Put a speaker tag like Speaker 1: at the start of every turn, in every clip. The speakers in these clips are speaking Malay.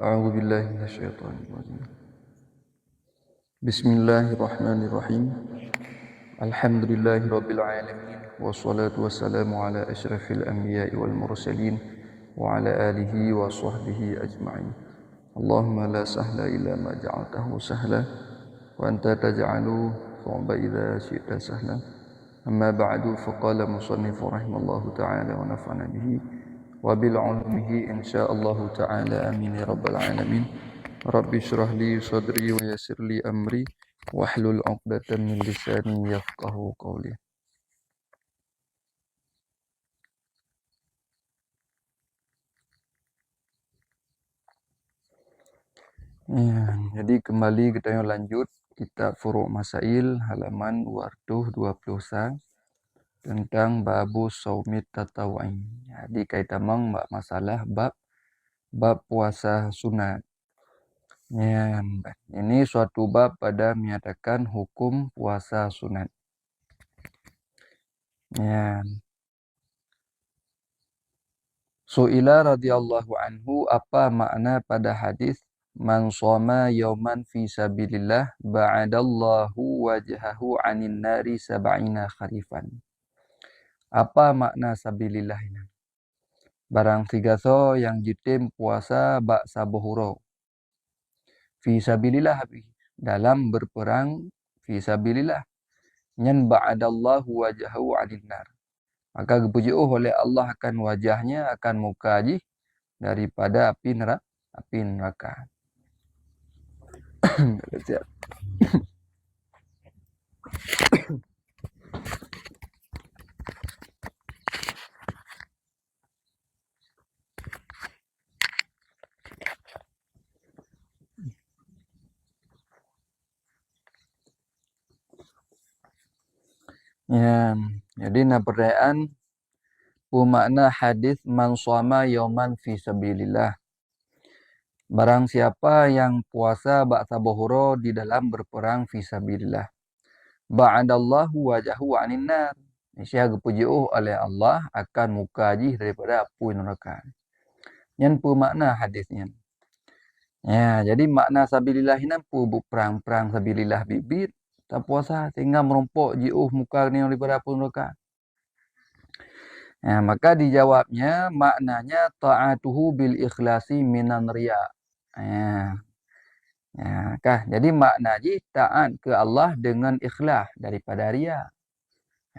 Speaker 1: أعوذ بالله من الشيطان الرجيم. بسم الله الرحمن الرحيم. الحمد لله رب العالمين والصلاة والسلام على أشرف الأنبياء والمرسلين وعلى آله وصحبه أجمعين. اللهم لا سهل إلا ما جعلته سهلا وأنت تجعل الصعب إذا شئت سهلا. أما بعد فقال مصنف رحمه الله تعالى ونفعنا به وبالعلمه إن شاء الله تعالى آمين يا رب العالمين. رب اشرح لي صدري ويسر لي أمري واحلل عقدة من لساني يفقه قولي. Jadi kembali kita lanjut kitab Furu' Masail halaman 221 tentang babu saumit tatawu'i. Jadi kaitan masalah bab puasa sunat. Ini suatu bab pada menyatakan hukum puasa sunat. Su'ila radhiyallahu anhu, apa makna pada hadis man shoma yauman fi sabilillah ba'adallahu wajhahu 'anin nari sab'ina kharifan. Apa makna sabilillah ini? Barang tigaso yang jitim puasa bak sabuhuro. Fi sabilillah, dalam berperang fi sabilillah. Nyan ba'adallahu wajhahu 'anin nar. Maka kepujian oleh Allah akan wajahnya, akan muka ji daripada api neraka. Jadi pertanyaan makna hadis man shoma yauman fi sabilillah. Barang siapa yang puasa ba'da buhuro di dalam berperang fi sabilillah. Ba'adallahu wajahu 'anin nar. Siapa puji oleh Allah akan muka ji daripada api neraka. Yang makna hadisnya. Jadi makna sabilillah ini perang sabilillah bibit tak puasa sehingga merompok jiuh muka ni daripada api neraka. Maka dijawabnya maknanya ta'atuhu bil ikhlasi minan riya. Jadi makna ji taat ke Allah dengan ikhlas daripada riya.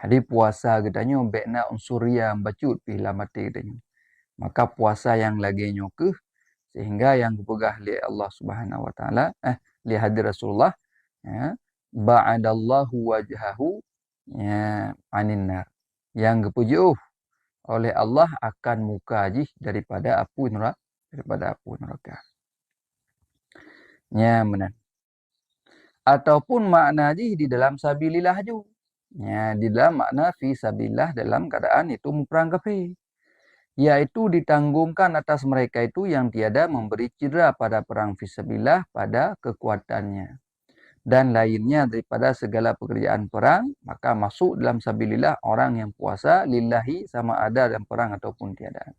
Speaker 1: Jadi puasa katanya bekna unsur riya bacut pihlah mati katanya. Maka puasa yang lagi nyokeh sehingga yang dipegah li Allah Subhanahu wa taala li hadir Rasulullah ba'adallahu wajhahu 'anin nar. Yang dipuji oleh Allah akan muka ji daripada api neraka. Benar. Ataupun makna ji di dalam sabilillah ju. Di dalam makna fi sabilillah dalam keadaan itu perang kafir. Yaitu ditanggungkan atas mereka itu yang tiada memberi cedera pada perang fi sabilillah pada kekuatannya. Dan lainnya daripada segala pekerjaan perang, maka masuk dalam sabilillah orang yang puasa lillahi sama ada dalam perang ataupun tiada.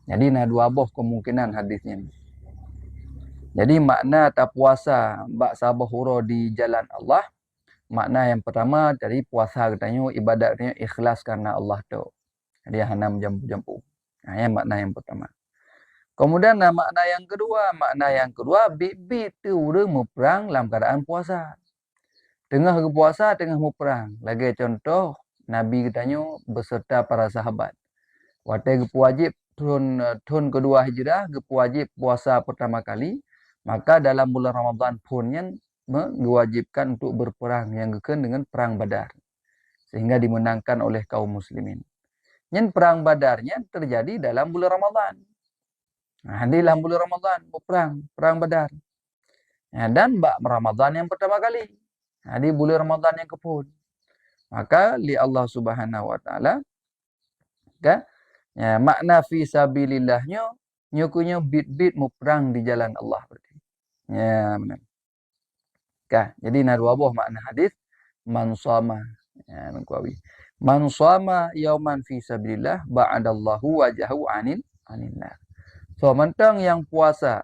Speaker 1: Jadi ada dua buah kemungkinan hadisnya. Jadi makna tak puasa bak sabuhuro di jalan Allah, makna yang pertama dari puasa katanya ibadatnya ikhlas karena Allah tu. Dia hanam jampu-jampu. Yang makna yang pertama. Kemudian makna yang kedua bibit tu udah mau perang dalam keadaan puasa. Tengah berpuasa, tengah mau perang. Lagi contoh Nabi katanya beserta para sahabat. Waktu wajib tahun kedua hijrah, wajib puasa pertama kali, maka dalam bulan Ramadan pun yang diwajibkan untuk berperang yang dikenal dengan perang Badar. Sehingga dimenangkan oleh kaum muslimin. Yang perang Badarnya terjadi dalam bulan Ramadan. Di dalam bulan Ramadan perang Badar. Dan Ramadan yang pertama kali. Di bulan Ramadan yang kepun. Maka li Allah Subhanahu wa taala makna fi sabilillahnya nyukunya bit-bit mu perang di jalan Allah berarti. Benar. Jadi ada dua buah makna hadis man shoma man shoma yauman fi sabilillah ba'adallahu wajhahu 'anil nar. So mentang yang puasa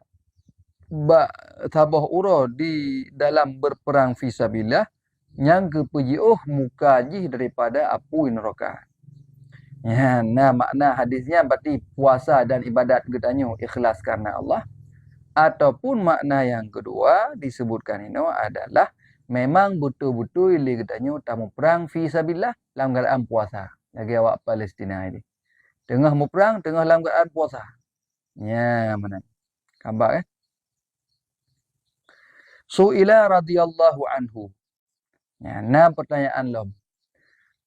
Speaker 1: tabah ura di dalam berperang fisabilillah yang kepejiuh muka jih daripada apu neraka. Ya, nah makna hadisnya berarti puasa dan ibadat getanyo ikhlas karena Allah. Ataupun makna yang kedua disebutkan ini adalah memang betul-betul ili getanyo tamu perang fisabilillah dalam keadaan puasa. Lagi awak Palestina ini. Tengah mau perang, tengah dalam keadaan puasa. Ya, mana? Kabar Su'ila radhiyallahu anhu. Ya, nah pertanyaan lom.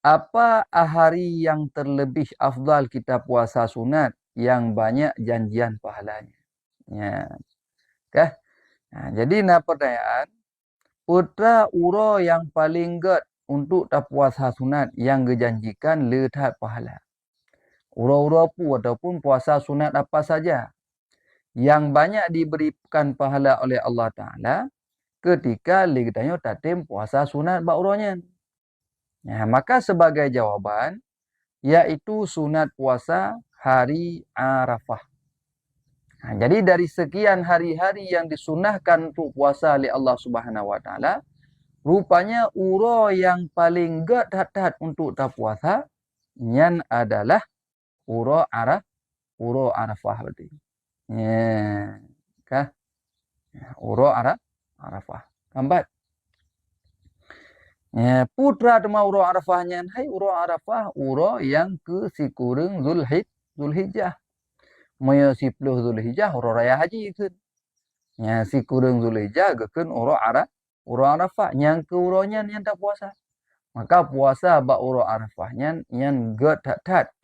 Speaker 1: Apa hari yang terlebih afdal kita puasa sunat yang banyak janjian pahalanya? Ya. Okay? Nah, jadi nah pertanyaan, putra uro yang paling get untuk tak puasa sunat yang dijanjikan letak pahala. Uro-uro pu ataupun puasa sunat apa saja yang banyak diberikan pahala oleh Allah Ta'ala ketika ligdanyo tatim puasa sunat ba'uronya. Ya, maka sebagai jawaban, yaitu sunat puasa hari Arafah. Nah, jadi dari sekian hari-hari yang disunahkan untuk puasa oleh Allah Subhanahu Wa Taala, rupanya uro yang paling gat untuk tak puasa, nyan adalah uro Arafah berarti. Ya, kah? Uro Arafah. Kambat. Ya, putra tema uro Arafahnya, hai uro Arafah, uro yang ke sikureng Zulhijjah. Maya 10 Zulhijjah uro raya haji ikut. Ya, sikureng Zulhijjah geken uro Arafah yang ke uronya yang tak puasa. Maka puasa ba uro Arafahnya yang gat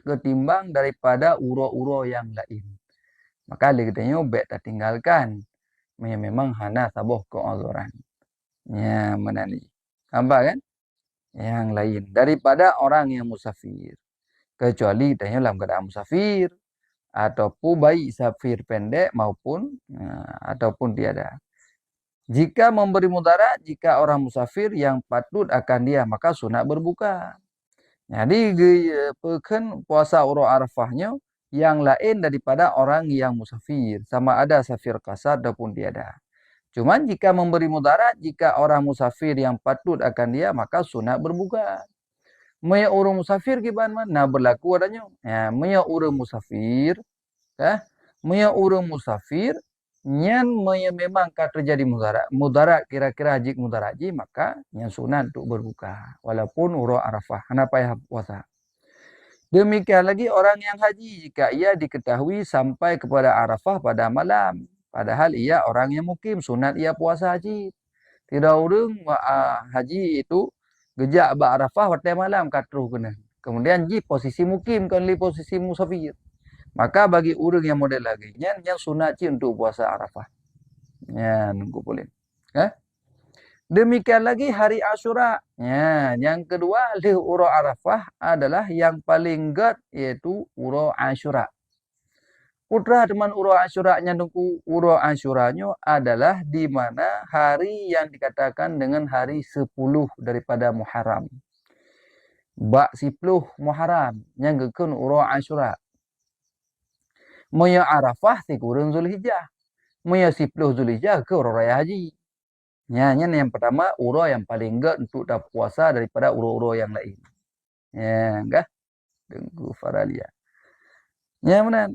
Speaker 1: ketimbang daripada uro-uro yang lain. Maka kita bet tak tinggalkan. Memang hana sabuh keozoran. Ya, mana ni? Nampak kan? Yang lain daripada orang yang musafir. Kecuali tanya dalam keadaan musafir ataupun baik musafir pendek maupun ataupun tiada. Jika memberi mudarat, jika orang musafir yang patut akan dia, maka sunat berbuka. Jadi pekan puasa uro Arafahnya yang lain daripada orang yang musafir, sama ada safir kasar ataupun tiada. Cuman jika memberi mudarat, jika orang musafir yang patut akan dia, maka sunat berbuka. Maya orang musafir gimana? Nah berlaku adanya. Ya, maya orang musafir, maya orang musafir, nyan maya memang kan terjadi mudarat kira-kira hajik mudarat ji, maka nyan sunat untuk berbuka. Walaupun uro Arafah, kenapa ya puasa? Demikian lagi orang yang haji, jika ia diketahui sampai kepada Arafah pada malam. Padahal ia orang yang mukim, sunat ia puasa haji. Tidak urung haji itu gejak ba Arafah pada malam katruh kena. Kemudian ji posisi mukim kan li posisi musafir. Maka bagi urang yang model lagi, yang sunat ji untuk puasa Arafah. Ya, nunggu boleh. Demikian lagi hari Asyura. Ya, yang kedua di uro Arafah adalah yang paling gat yaitu uro Asyura. Putra teman uro Asyuranya nunggu uro Asyuranya adalah di mana hari yang dikatakan dengan hari 10 daripada Muharram. Bak 10 Muharram yang gekun uro Asyura. Maya Arafah si kurang Zulhijjah. Maya 10 Zulhijjah ke uro raya haji. Yang pertama uro yang paling gat untuk dah puasa daripada uro-uro yang lain. Ya, enggak? Tunggu faralia. Ya, benar.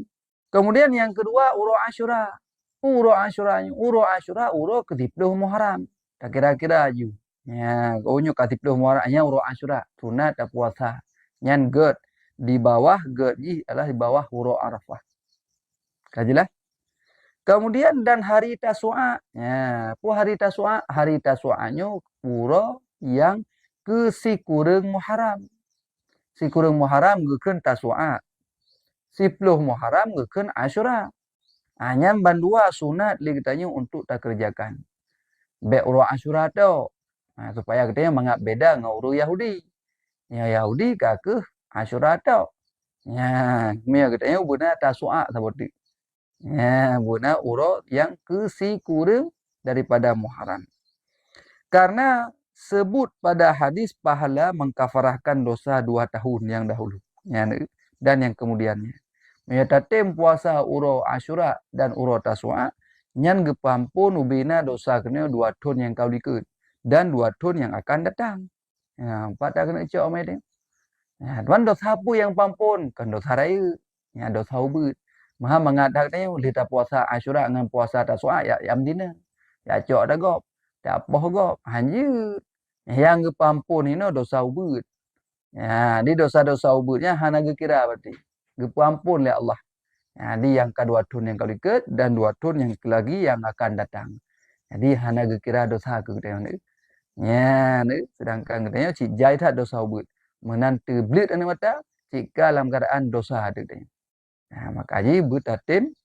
Speaker 1: Kemudian yang kedua uro Asyura. Uro Asyura uro ke-10 Muharram. Tak kira-kira aju. Ya, kaunya ke-10 Muharramnya uro Asyura. Sunat tak puasa. Yang gat di bawah gat ji adalah di bawah uro Arafah. Kajilah. Kemudian dan hari Tasu'a. Ya, hari Tasu'anya uro yang ke sikureng Muharram. Sikureng Muharram geken Tasu'a. 10 Muharram geken Asyura. Hanya bandua sunat li katanya untuk tak kerjakan. Be uro Asyura tu. Nah, supaya katanya mangap beda dengan uro Yahudi. Ya Yahudi ke Asyura tu. Ya, mia katanya benar Tasu'a seperti. Ya, benar uro yang ke sikureng daripada Muharram. Karena sebut pada hadis pahala mengkafarahkan dosa 2 tahun yang dahulu. Ya, dan yang kemudiannya. Tatim puasa uro Asyura dan uro Tasu'a Nyan gepampun ubina dosa kena 2 tahun yang kau dikut dan 2 tahun yang akan datang. Pada kena cok mai dia. Tuan dosa apa yang pampun? Kan dosa raya. Dosa ubud. Maha mengadak dia lita puasa Asyura dengan puasa Tasua ya dina. Ya cok dah gop. Tak apa gop. Hanya yang gepampun ini dosa ubud. Di dosa-dosa ubudnya hana gekira berarti. Gepampun oleh Allah. Di yang kedua tahun yang kau ikut dan 2 tahun yang lagi yang akan datang. Jadi hana gekira dosa ke kita ni. Sedangkan katanya cik jai tak dosa ubud. Menantu belit ane mata cik dalam keadaan dosa ada katanya. Makanya buta tim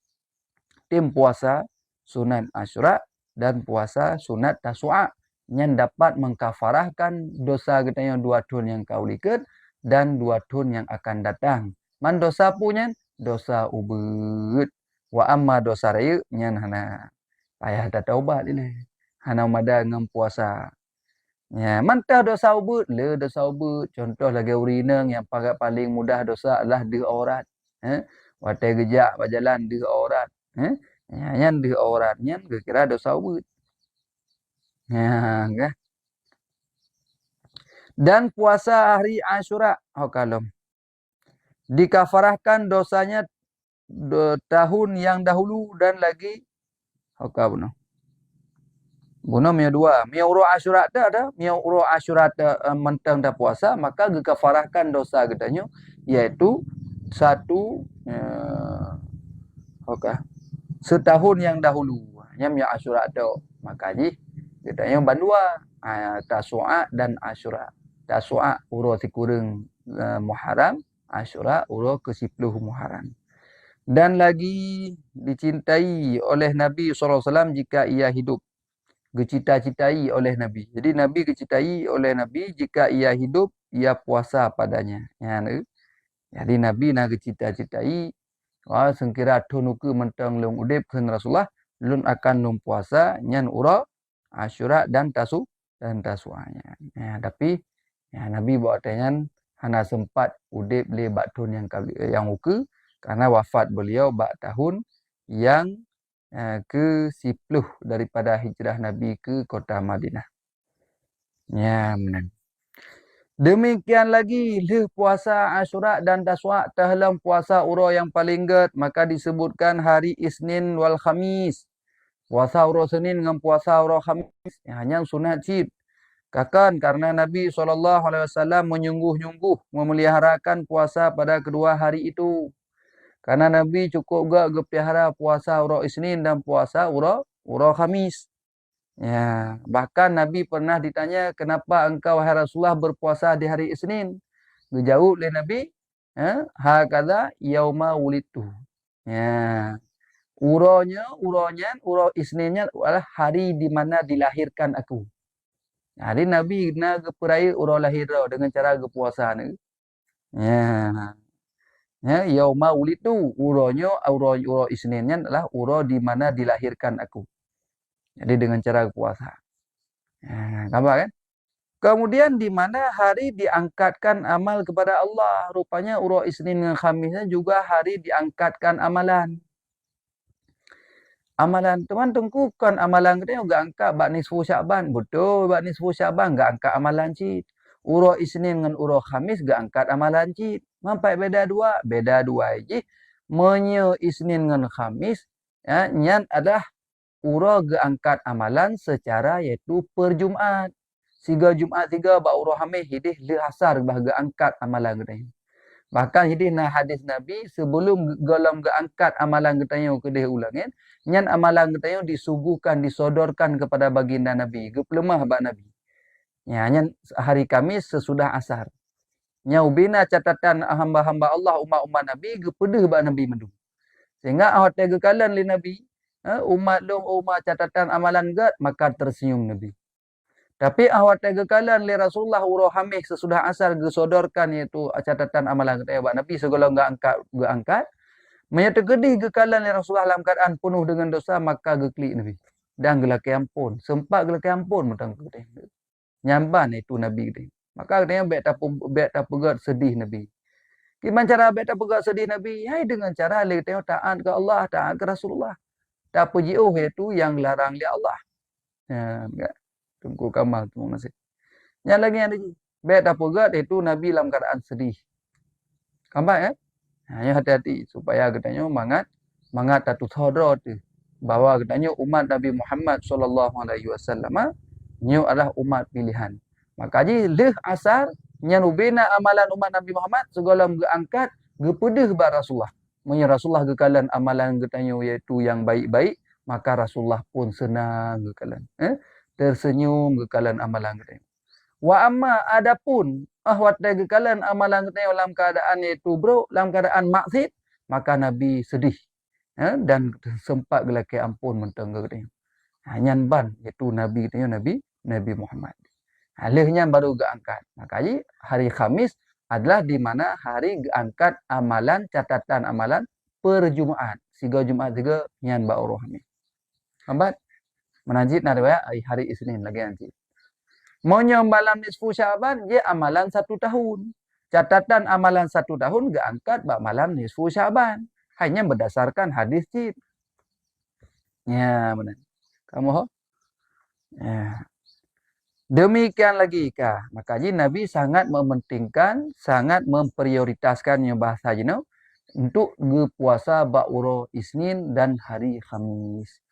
Speaker 1: puasa sunat Asyura dan puasa sunat Tasua yang dapat mengkafarahkan dosa katanya 2 tahun yang kau ikut dan 2 tahun yang akan datang. Man dosa punya dosa ubud. Wa amma dosa raya nyan hana payah dah taubat ini. Hana mada ngam puasa. Mantah dosa ubud, le dosa ubud. Contoh lagi urineng yang paling mudah dosa adalah di aurat. Watai gejak berjalan di aurat. Yang di aurat nyan kira dosa ubud. Dan puasa hari Asyura kalom. Dikafarahkan dosanya tahun yang dahulu dan lagi bunuh. Bunuh mia 2. Mia uro Asyura ada. Mia uro Asyura mentang dah puasa, maka dikafarahkan dosa katanya iaitu setahun yang dahulu. Mia Asyura tu. Makanya katanya bandua Tasua dan Asyura. Tasua uro sikureng Muharram, Asyura uro ke-10 Muharram. Dan lagi dicintai oleh Nabi SAW jika ia hidup. Dicita-citai oleh Nabi. Jadi Nabi dicintai oleh Nabi jika ia hidup, ia puasa padanya. Jadi Nabi nak dicita-citai, sengkira tunuku mentang lung udip kan Rasulullah, lun akan lung puasa, nyan ura, Asyura dan Tasuanya. Tapi Nabi buat tanyan hana sempat udip le bak tahun yang uku, karena wafat beliau bak tahun yang ke-10 daripada hijrah Nabi ke kota Madinah. Menang. Demikian lagi le puasa Asyura dan Taswa dalam puasa uro yang paling get, maka disebutkan hari Isnin wal Khamis. Puasa uro Senin dengan puasa uro Khamis hanya sunat cip. Kakan karena Nabi SAW menyungguh-nyungguh memeliharakan puasa pada kedua hari itu. Karena Nabi cukup gak gepihara puasa uro Isnin dan puasa uro Khamis. Bahkan Nabi pernah ditanya, kenapa engkau wahai Rasulullah berpuasa di hari Isnin? Dijawab oleh Nabi, hakadha yauma wulidtu. Uro Isninnya adalah hari di mana dilahirkan aku. Jadi Nabi nak geperaya uro lahir dengan cara gepuasa ni. Yauma wulidtu, uro Isninnya adalah uro di mana dilahirkan aku. Jadi dengan cara puasa. Nampak kan? Kemudian di mana hari diangkatkan amal kepada Allah. Rupanya uro Isnin dan Khamisnya juga hari diangkatkan amalan. Amalan teman tengkukan amalan kita juga angkat bak nisfu Syaban. Betul bak nisfu Syaban enggak angkat amalan cit. Uro Isnin dengan uro Khamis enggak angkat amalan cit. Mampai beda dua aja. Menye Isnin dengan Khamis nyan adalah uro geangkat amalan secara iaitu per Jumaat. Siga Jumaat 3 bak uro Khamis hidih le asar bah geangkat amalan kita. Bahkan hidih na hadis Nabi sebelum golong geangkat amalan kita yang kedih ulangin, nyan amalan kita yang disuguhkan, disodorkan kepada baginda Nabi, gepelemah bak Nabi. Nyan hari Kamis sesudah asar. Nya ubina catatan hamba-hamba Allah umat-umat Nabi gepedeh bak Nabi mendu. Sehingga awak tega kalan li Nabi, umat catatan amalan gat, maka tersenyum Nabi. Tapi awak tega kalan li Rasulullah uro Khamis sesudah asar gesodorkan iaitu catatan amalan kita bak Nabi segala angkat. Menyata gedih gekalan li Rasulullah dalam keadaan penuh dengan dosa, maka geklik Nabi. Dan gelaki ampun, sempat gelaki ampun mentang kita. Nyamban itu Nabi kita. Maka katanya bet tak pegat sedih Nabi. Gimana cara bet tak pegat sedih Nabi? Dengan cara li kita taat ke Allah, taat ke Rasulullah. Tak perjiuh iaitu yang larang oleh Allah. Enggak. Tunggu Kamal tu masih. Yang lagi ada lagi. Bet apa gad itu Nabi dalam keadaan sedih. Kambat ya? Ya hati-hati supaya katanya mangat tatu thodro tu. Bahwa katanya umat Nabi Muhammad sallallahu alaihi wasallam nyu adalah umat pilihan. Maka ji leh asar nyan ubena amalan umat Nabi Muhammad segala angkat gepedeh ba Rasulullah. Mun Rasulullah gekalan amalan katanya iaitu yang baik-baik, maka Rasulullah pun senang gekalan. Tersenyum gekalan amalan katanya. Wa amma adapun ahwat gekalan amalan katanya dalam keadaan iaitu dalam keadaan maksiat, maka Nabi sedih. Dan sempat gelaki ampun mentengga katanya. Nyan ban iaitu Nabi katanya Nabi Muhammad. Alihnya baru geangkat. Makanya hari Khamis adalah di mana hari geangkat amalan, catatan amalan per Jumaat. Siga Jumaat juga nyan ba rohani. Hambat menajid na riwayat hari Isnin lagi nanti. Monyo malam nisfu Syaban dia amalan 1 tahun. Catatan amalan 1 tahun geangkat ba malam nisfu Syaban. Hanya berdasarkan hadis cip. Ya benar. Kamu ho? Ya. Demikian lagi kah. Makanya Nabi sangat mementingkan, sangat memprioritaskan yang bahasa jino untuk puasa ba'uro Isnin dan hari Khamis.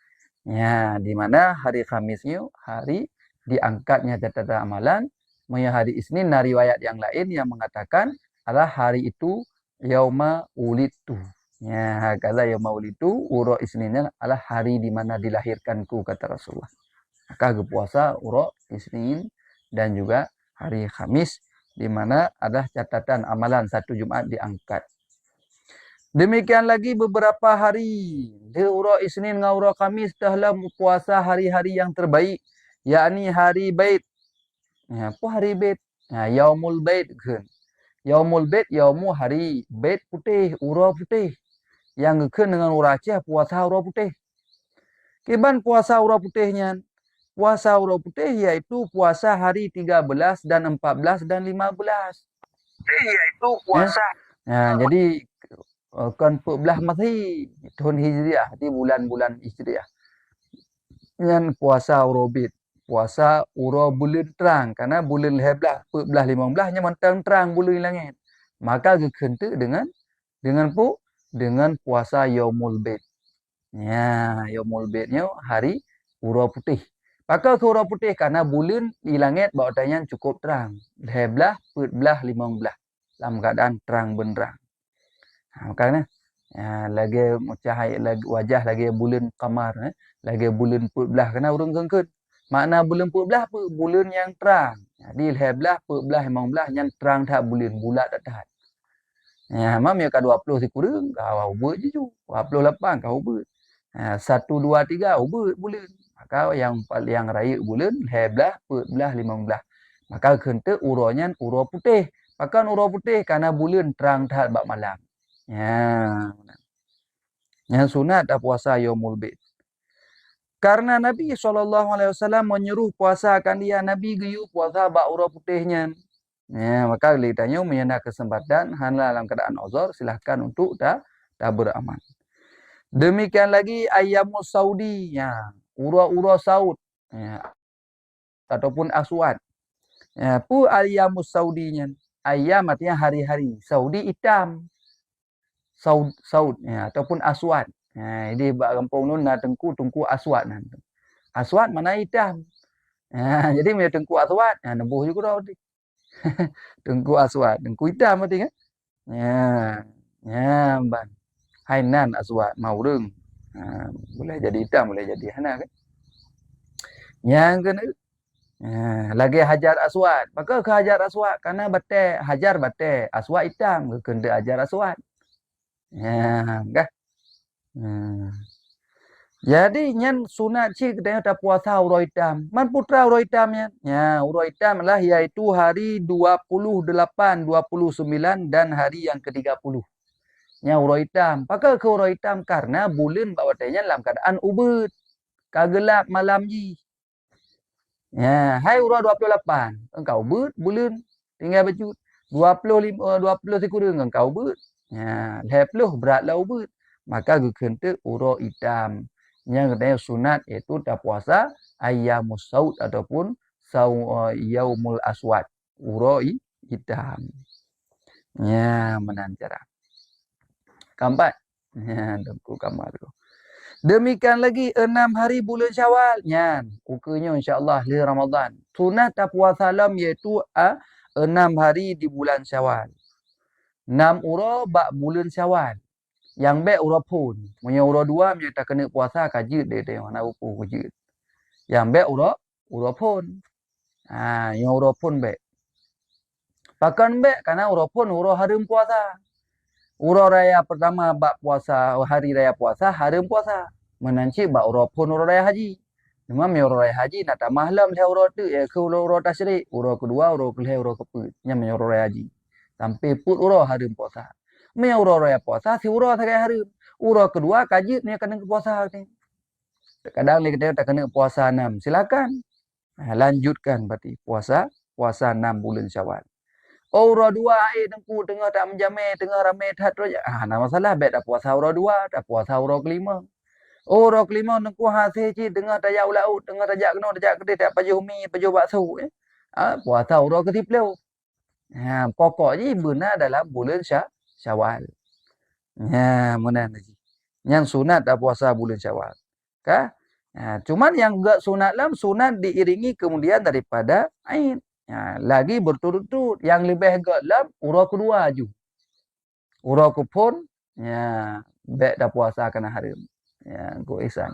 Speaker 1: Ya, di mana hari Khamisnya hari diangkatnya catatan amalan, hari Isnin dari riwayat yang lain yang mengatakan adalah hari itu yauma ulitu. Ya, kata yauma ulitu, uro Isninnya adalah hari di mana dilahirkanku kata Rasulullah. Maka puasa uro Isnin dan juga hari Khamis di mana ada catatan amalan 1 Jumat diangkat. Demikian lagi beberapa hari di uro Isnin dengan uro Khamis dalam puasa hari-hari yang terbaik, yakni hari Bait. Apa hari Bait? Yaumul Bait kan. Yaumul Bait yaumu hari Bait putih, uro putih. Yang kan dengan uro Aceh puasa uro putih. Kiban puasa uro putihnya? Puasa uro putih yaitu puasa hari 13 dan 14 dan 15. Yaitu puasa. Jadi kan 14 Masih tahun Hijriah di bulan-bulan Hijriah. Yang puasa uro bid, puasa uro bulan terang karena bulan 11, 14, 15 nya terang bulan langit. Maka gekente dengan puasa Yaumul Bid. Ya, Yaumul Bidnya hari uro putih. Maka ke uro putih karena bulan di langit bawahnya cukup terang. 11, 14, 15 dalam keadaan terang benderang. Makanya lagi cahaya lagi wajah lagi bulan qamar lagi bulan 14 kena urang kengkeun. Makna bulan 14 apa? Bulan yang terang. Jadi 11, 14, 15 yang terang dah bulan bulat dah tahan. Ya, mam ya ka 20 si kurang kau ubut je tu. 28 kau ubut. 1 2 3 ubut bulan. Maka yang raya bulan 11, 14, 15. Maka kente uronya uro putih. Maka uro putih karena bulan terang dah bak malam. Ya. Yang sunat dah puasa Yaumul Bid. Karena Nabi SAW menyuruh puasakan dia, Nabi geyu puasa bak uro putihnya. Ya, maka ditanya menyana kesempatan hanla dalam keadaan uzur silahkan untuk dah beramal. Demikian lagi ayyamus saudi, ya, uro-uro saud, ya, ataupun aswad. Ya, pu ayyamus saudinya. Ayyam artinya hari-hari. Saudi hitam. Saud ya, ataupun aswad. Ya, ini bak kampung nun na tengku aswad nanti. Aswad mana hitam. Ya, jadi punya tengku aswad, ya, nembuh juga dah. Tengku aswad, tengku hitam berarti kan? Ya, ban. Hainan aswad mau reng. Boleh jadi hitam, boleh jadi hana kan? Yang kena lagi hajar aswad. Maka ke hajar aswad karena bate hajar bate aswad hitam kena hajar aswad. Ya, kah? Jadi nyan sunat cik kita tak puasa uro hitam. Man putra uro hitamnya. Ya, uro hitam lah yaitu hari 28, 29 dan hari yang ke-30. Ya, uro hitam. Maka ke uro hitam karena bulan bawatnya dalam keadaan ubud. Kagelap malam ji. Ya, hai uro 28. Engkau ubud bulan tinggal baju 20 kurang engkau ubud. Ya, 20 beratlah ubud. Maka kente uro hitam. Yang katanya sunat iaitu tak puasa ayyamus saud ataupun yaumul aswad. Uroi hitam. Ya, menancara. Keempat. Ya, dengku kamar tu. Demikian lagi 6 hari bulan Syawal. Nyan, ukanya insya-Allah di Ramadan. Sunat tak puasa lam iaitu 6 hari di bulan Syawal. 6 ura bak bulan Syawal. Yang baik ura pun. Punya ura dua dia tak kena puasa kajut dia tengok nak ukur kajut. Yang baik ura pun. Yang ura pun baik. Pakan baik karena ura pun ura harum puasa. Ura raya pertama bak puasa hari raya puasa harum puasa. Menanci bak ura pun ura raya haji. Cuma ura raya haji nak tambah lam saya ura tu ya ke ura tasyrik. Ura kedua ura kelih ura keput. Yang ura raya haji. Sampai put ura harum puasa. Ura raya puasa si ura sakai harum. Ura kedua kajut ni kena puasa ni. Kadang ni kita tak kena puasa 6. Silakan. Lanjutkan berarti puasa 6 bulan Syawal. Ura 2 air tengku tengah tak menjamai, tengah ramai tak roja. Nah masalah baik tak puasa ura 2, tak puasa ura kelima. Ura kelima tengku hasil cik tengah tajak laut, tengah tajak kena tajak kedai tak pajuh mi, pajuh bakso puasa ura ke-10. Pokoknya benar dalam bulan Syawal. Mana lagi. Yang sunat tak puasa bulan Syawal. Kah? Cuman yang enggak sunat lam sunat diiringi kemudian daripada Aid. Lagi berturut-turut. Yang lebih agak lam ura kedua ju. Ura kupon baik dah puasa kena haram. Go ihsan.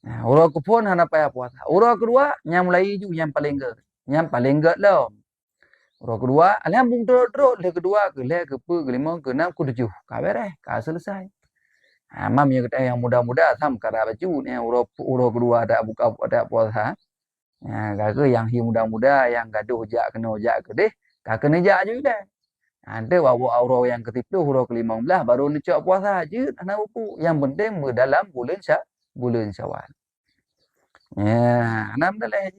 Speaker 1: Ura kupon hana payah puasa. Ura kedua yang mulai ju yang paling gak. Yang paling gak lam. Ura kedua alhambung terus le kedua ke le ke kelima ke enam ke tujuh. Ka beres, ka selesai. Mam yang kata yang muda-muda sam kada baju ni ura kedua ada buka ada puasa. Kata yang muda-muda yang gaduh jak kena jak ke deh, kena jak juga. Ada bawa aura yang ke-10 ura ke-15 baru ni cak puasa je nak upu. Yang penting dalam bulan Syawal. Enam dah lah.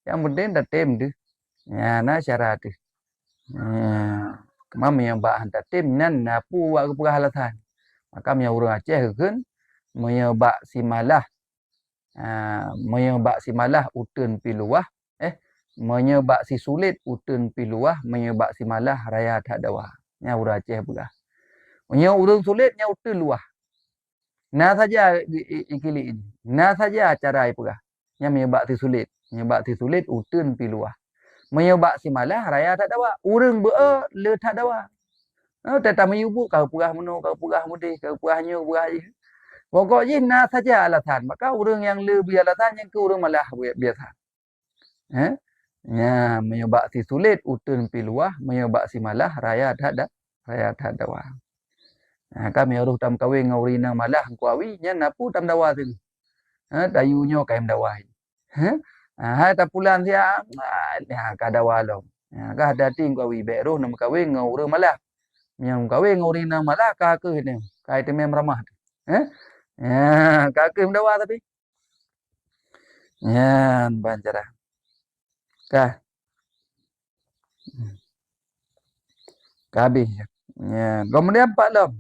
Speaker 1: Yang penting dah tem tu. Nah syarat tu. Mam yang bak hantar tem nan napu buat keperhalatan. Maka yang orang Aceh kan menyebak simalah menyebak simalah utun piluah menyebak si sulit utun piluah menyebak simalah raya tak dawa nya orang Aceh pula nya urang sulit nya utun luah nah saja ikili ini nah saja cara pula nya menyebak si sulit utun piluah menyebak simalah raya tak dawa urang le tak dawa tetap menyubuk kau purah meno kau purah mudih kau purahnya purah je. Pokoknya nah saja alasan. Maka orang yang lebih alasan yang ke orang malah biasa. Menyebak si sulit utun piluah, menyebak si malah raya tak dawa. Kami harus tam kawin ngawrina malah kuawi nya napu tam dawa tu. Dayunya kaim dawa. Hai ta pulan dia ka dawa lo. Ka dati kuawi beruh nam kawin ngawrina malah. Yang kawin ngawrina malah ka ke ni. Ka itu mem ramah. Kaki mendawa tapi. Bancara. Kah. Habis. Kemudian 4 lam.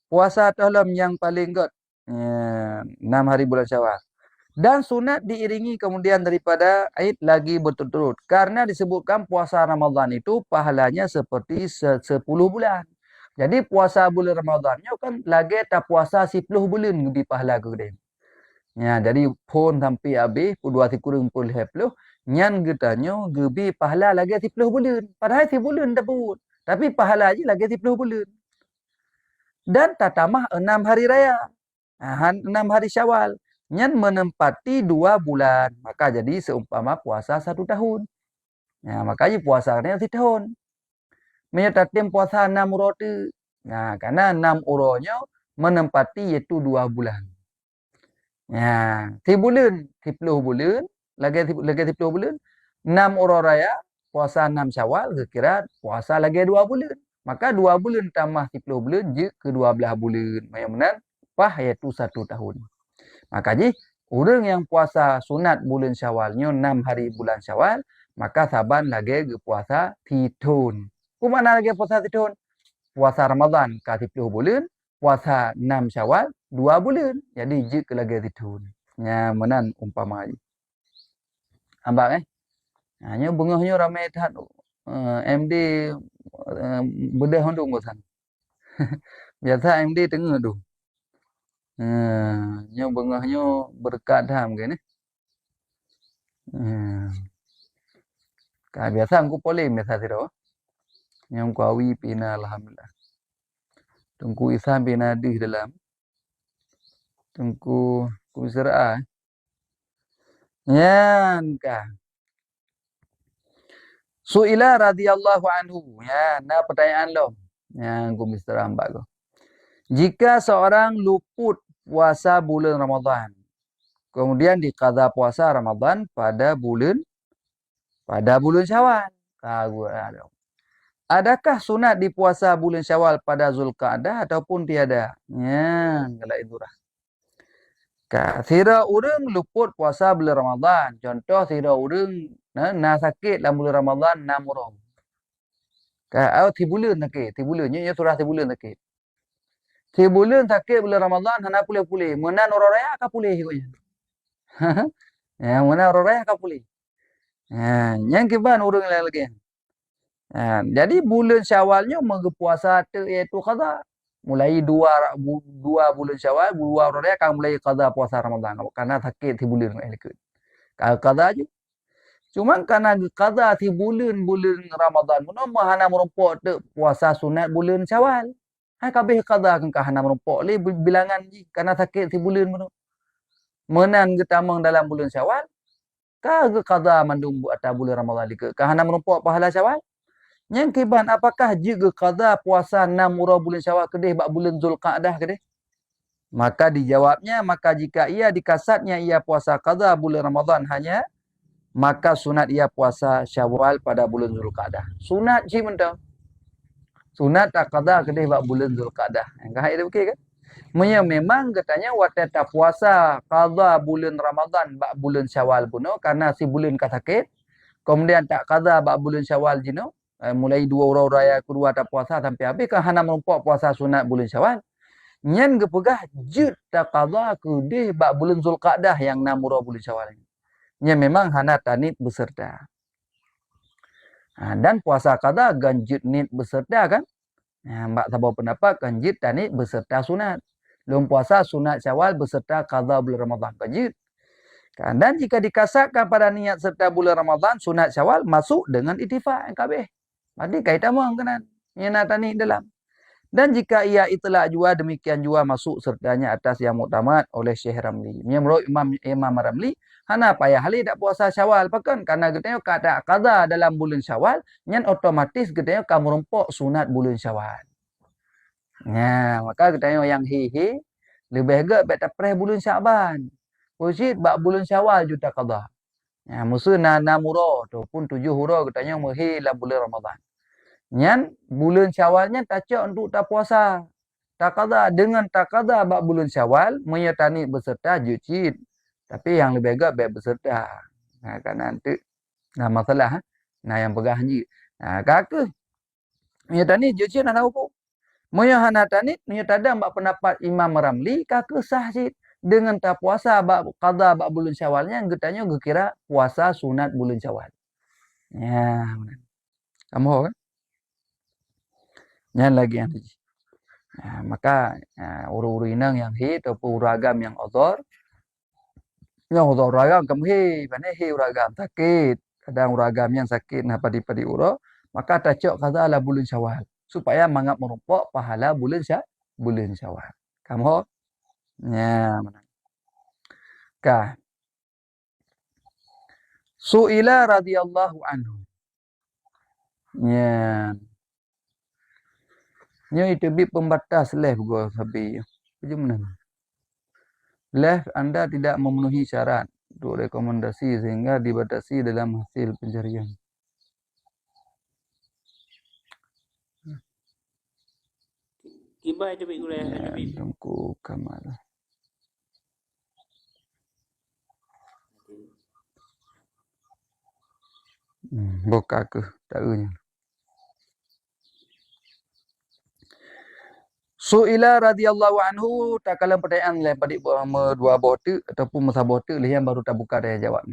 Speaker 1: Puasa lam yang paling good. 6 hari bulan Syawal. Dan sunat diiringi kemudian daripada Aid lagi berturut-turut. Karena disebutkan puasa Ramadan itu pahalanya seperti 10 bulan. Jadi puasa bulan Ramadannya kan lagi tak puasa 10 bulan di pahala gede. Jadi pun sampai habis dua kurang 10 nyan getanya gebi pahala lagi 10 bulan. Padahal 10 bulan dah pun. Tapi pahala aja lagi 10 bulan. Dan tak tambah 6 hari raya. 6 hari Syawal. Nyan menempati 2 bulan. Maka jadi seumpama puasa 1 tahun. Makanya puasanya 1 tahun. Menyatakan puasa 6 uro tu. Karena 6 uronya menempati iaitu 2 bulan. 10 bulan, 10 bulan, lagi 10 bulan, 6 uro raya, puasa 6 Syawal, kira puasa lagi 2 bulan. Maka 2 bulan tambah 10 bulan, je ke 12 bulan. Yang pah iaitu 1 tahun. Makanya, orang yang puasa sunat bulan Syawalnya 6 hari bulan Syawal, maka saban lagi puasa titun. Kumana lagi puasa titun? Puasa Ramadan ke 10 bulan, puasa 6 Syawal 2 bulan. Jadi je ke lagi itu. Nya menan umpama je. Ambak Hanya bengahnya ramai tahat MD bedah hondong bosan. Biasa MD tengah tu. Nya bengahnya berkat ham ke ni. Biasa aku polim biasa tidak. Yang ku awi pina alhamdulillah. Tungku isam pina di dalam. Tungku ku serah. Yan ka. Su'ila radhiyallahu anhu. Ya, nah pertanyaan lo. Yang ku Mr. Ambak ko. Jika seorang luput puasa bulan Ramadan, kemudian dikadha puasa Ramadan pada bulan Syawal. Adakah sunat dipuasa bulan Syawal pada Zulqa'dah ataupun tiada? Ya, kalau itu dah. Sira urang luput puasa bulan Ramadan. Contoh sira urang na sakit dalam bulan Ramadan na murah. Ti bulan sakit, ti bulan nya surah ti bulan sakit. Ti bulan sakit bulan Ramadan hana pulih-pulih. Menan orang raya ka pulih ikutnya. Ya, menan orang raya ka pulih. Yang kiban urang lagi. Jadi bulan Syawalnya puasa iaitu qada. Mulai dua bulan Syawal, 2 orang raya akan mulai qada puasa Ramadan karena sakit ti bulan ikut. Qada je. Cuma karena qada ti bulan Ramadan kuno mahana merompok te puasa sunat bulan Syawal. Hai kabeh qada kan hana merompok le bilangan ji karena sakit ti bulan kuno. Menan getamang dalam bulan Syawal, ke qada mandung atas bulan Ramadan ke hana merompok pahala Syawal. Yang kiban apakah juga qada puasa 6 murah bulan Syawal kedih bak bulan Zulqa'dah kedih? Maka dijawabnya, maka jika ia dikasatnya ia puasa qada bulan Ramadan hanya, maka sunat ia puasa Syawal pada bulan Zulqa'dah. Sunat je mentau. Sunat tak qada kedih bak bulan Zulqa'dah. Engkau itu okey kan? Memang katanya waktu tak puasa qada bulan Ramadan bak bulan Syawal pun karena si bulan ka sakit. Kemudian tak qada bak bulan Syawal jino. Mulai 2 orang raya kedua tak puasa sampai habis kan hana merompok puasa sunat bulan Syawal. Nyen gepegah jut tak qada kedih bak bulan Zulqa'dah yang 6 orang bulan Syawal ini. Nya memang hana tanit beserta. Dan puasa qada ganjit nit beserta kan? Mbak tabau pendapat ganjit tanit beserta sunat. Lum puasa sunat Syawal beserta qada bulan Ramadan ganjit. Dan jika dikasatkan pada niat serta bulan Ramadan sunat Syawal masuk dengan ittifaq kabeh. Jadi kaitan mohon kanan. Nya tanit dalam. Dan jika ia itulah jua demikian jua masuk sertanya atas yang muktamad oleh Syekh Ramli. Menurut Imam Ramli, hana payah hali tak puasa Syawal pakan karena katanya kada qada dalam bulan Syawal, nyen otomatis katanya kamu rompok sunat bulan Syawal. Maka katanya yang hihi lebih agak tak preh bulan Syaban. Pusit bak bulan Syawal juta qada. Musuh na murah tu pun 7 hurah katanya muhi la bulan Ramadan. Nyan bulan Syawalnya tacak untuk tak puasa. Tak qada dengan tak qada bak bulan Syawal menyertani beserta jucid. Tapi yang lebih agak baik beserta. Kan nanti masalah yang pegah haji. Kakak menyertani jucid ana hukum. Menyertani menyertada bak pendapat Imam Ramli kakak sah sid dengan tak puasa bak qada bak bulan Syawalnya getanya gekira puasa sunat bulan Syawal. Ya, kamu kan? Nyan lagi yang haji. Maka uru-uru inang yang hi ataupun uragam yang odor. Yang odor uragam kamu hi. Mana hi uragam sakit. Kadang uragam yang sakit nah padi-padi uro. Maka tacok kata ala bulan Syawal. Supaya mangap merumpok pahala bulan Syawal. Kamu? Ya. Kah. Su'ila radhiyallahu anhu. Ya. Nya itu bi pembatas live gua sabi. Bagaimana? Live Anda tidak memenuhi syarat untuk rekomendasi sehingga dibatasi dalam hasil pencarian.
Speaker 2: Kibai tu bik gulai
Speaker 1: Tunggu Kamal. Buka ke tak nya. Su'ila radhiyallahu anhu tak kala pertanyaan lain pada dua bote ataupun masa bote lah yang baru tak buka dia jawab.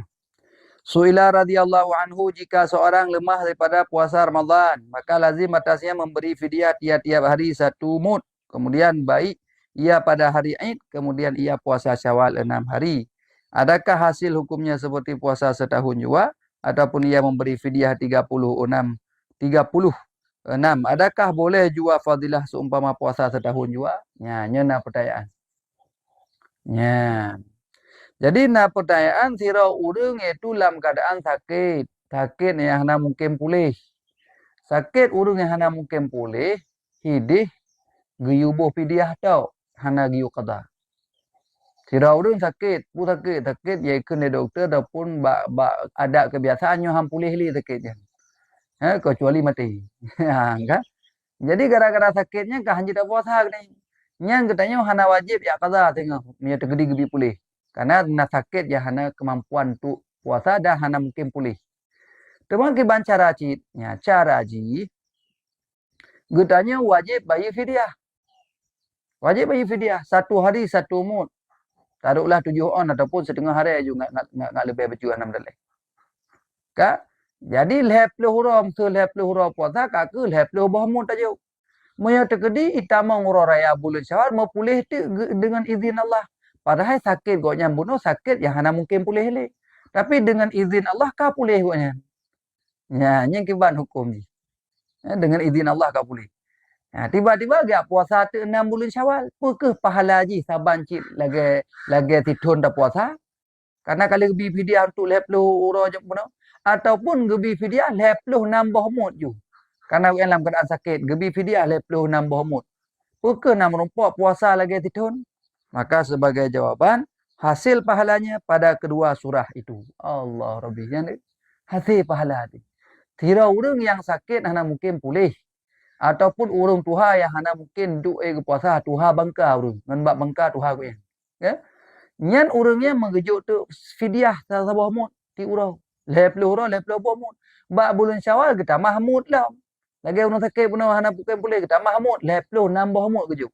Speaker 1: Su'ila radhiyallahu anhu jika seorang lemah daripada puasa Ramadan maka lazim atasnya memberi fidyah tiap-tiap hari 1 mud. Kemudian baik ia pada hari Id kemudian ia puasa Syawal 6 hari. Adakah hasil hukumnya seperti puasa setahun juga ataupun ia memberi fidyah 36? Adakah boleh jua fadilah seumpama puasa setahun jua? Nya pertanyaan. Jadi pertanyaan sira urang itu dalam keadaan sakit. Sakit yang hana mungkin pulih. Sakit urang yang hana mungkin pulih, hidih giyubuh fidyah tau, hana giyu qada. Sira urang sakit, sakit ya ikut doktor ataupun ada kebiasaannya ham pulih li sakitnya. Kecuali mati. Kan? Jadi gara-gara sakitnya kah hanya tak puasa ni. Yang katanya hana wajib ya qada tengok. Dia tergedi-gedi pulih. Karena sakit ya hana kemampuan tu puasa dah hana mungkin pulih. Teman kiban cara citnya, cara ji. Katanya wajib bayi fidyah. Wajib bayi fidyah 1 hari 1 mud. Taruhlah 7 on ataupun setengah hari juga enggak lebih berjuang 6 dalai. Kak jadi lehpluh huram tu lehpluh huram puasa kaku lehpluh bahmud tajuk. Maya terkedi itama nguro raya bulan Syawal mau pulih tu dengan izin Allah. Padahal sakit goknya bunuh sakit yang hana mungkin pulih le. Tapi dengan izin Allah kah pulih goknya. Yang kiban hukum ni. Dengan izin Allah kah pulih. Tiba-tiba gak puasa tu 6 bulan Syawal. Pekeh pahala ji saban cik lagi titun dah puasa. Karena kalau gebi fidyah untuk lehpluh huram je bunuh. Ataupun gebi fidyah lehpluh nambah mud ju. Karena dalam keadaan sakit, gebi fidyah lehpluh nambah mud. Pukul nak merompak puasa lagi titun. Maka sebagai jawapan, hasil pahalanya pada kedua surah itu. Allah Rabbi. Yang hasil pahala itu. Tira orang yang sakit hana mungkin pulih. Ataupun orang tuha yang hana mungkin duk ke puasa, tuha bangka orang. Ngan bangka tuha ko yang. Ya? Nyan orangnya mengejuk tu fidyah sabah mud ti urang. Lehpluh urang lehpluh mud. Bak bulan Syawal kita mahmud lah. Lagi orang sakit pun hana bukan boleh kita mahmud lehpluh nambah mud kejuk.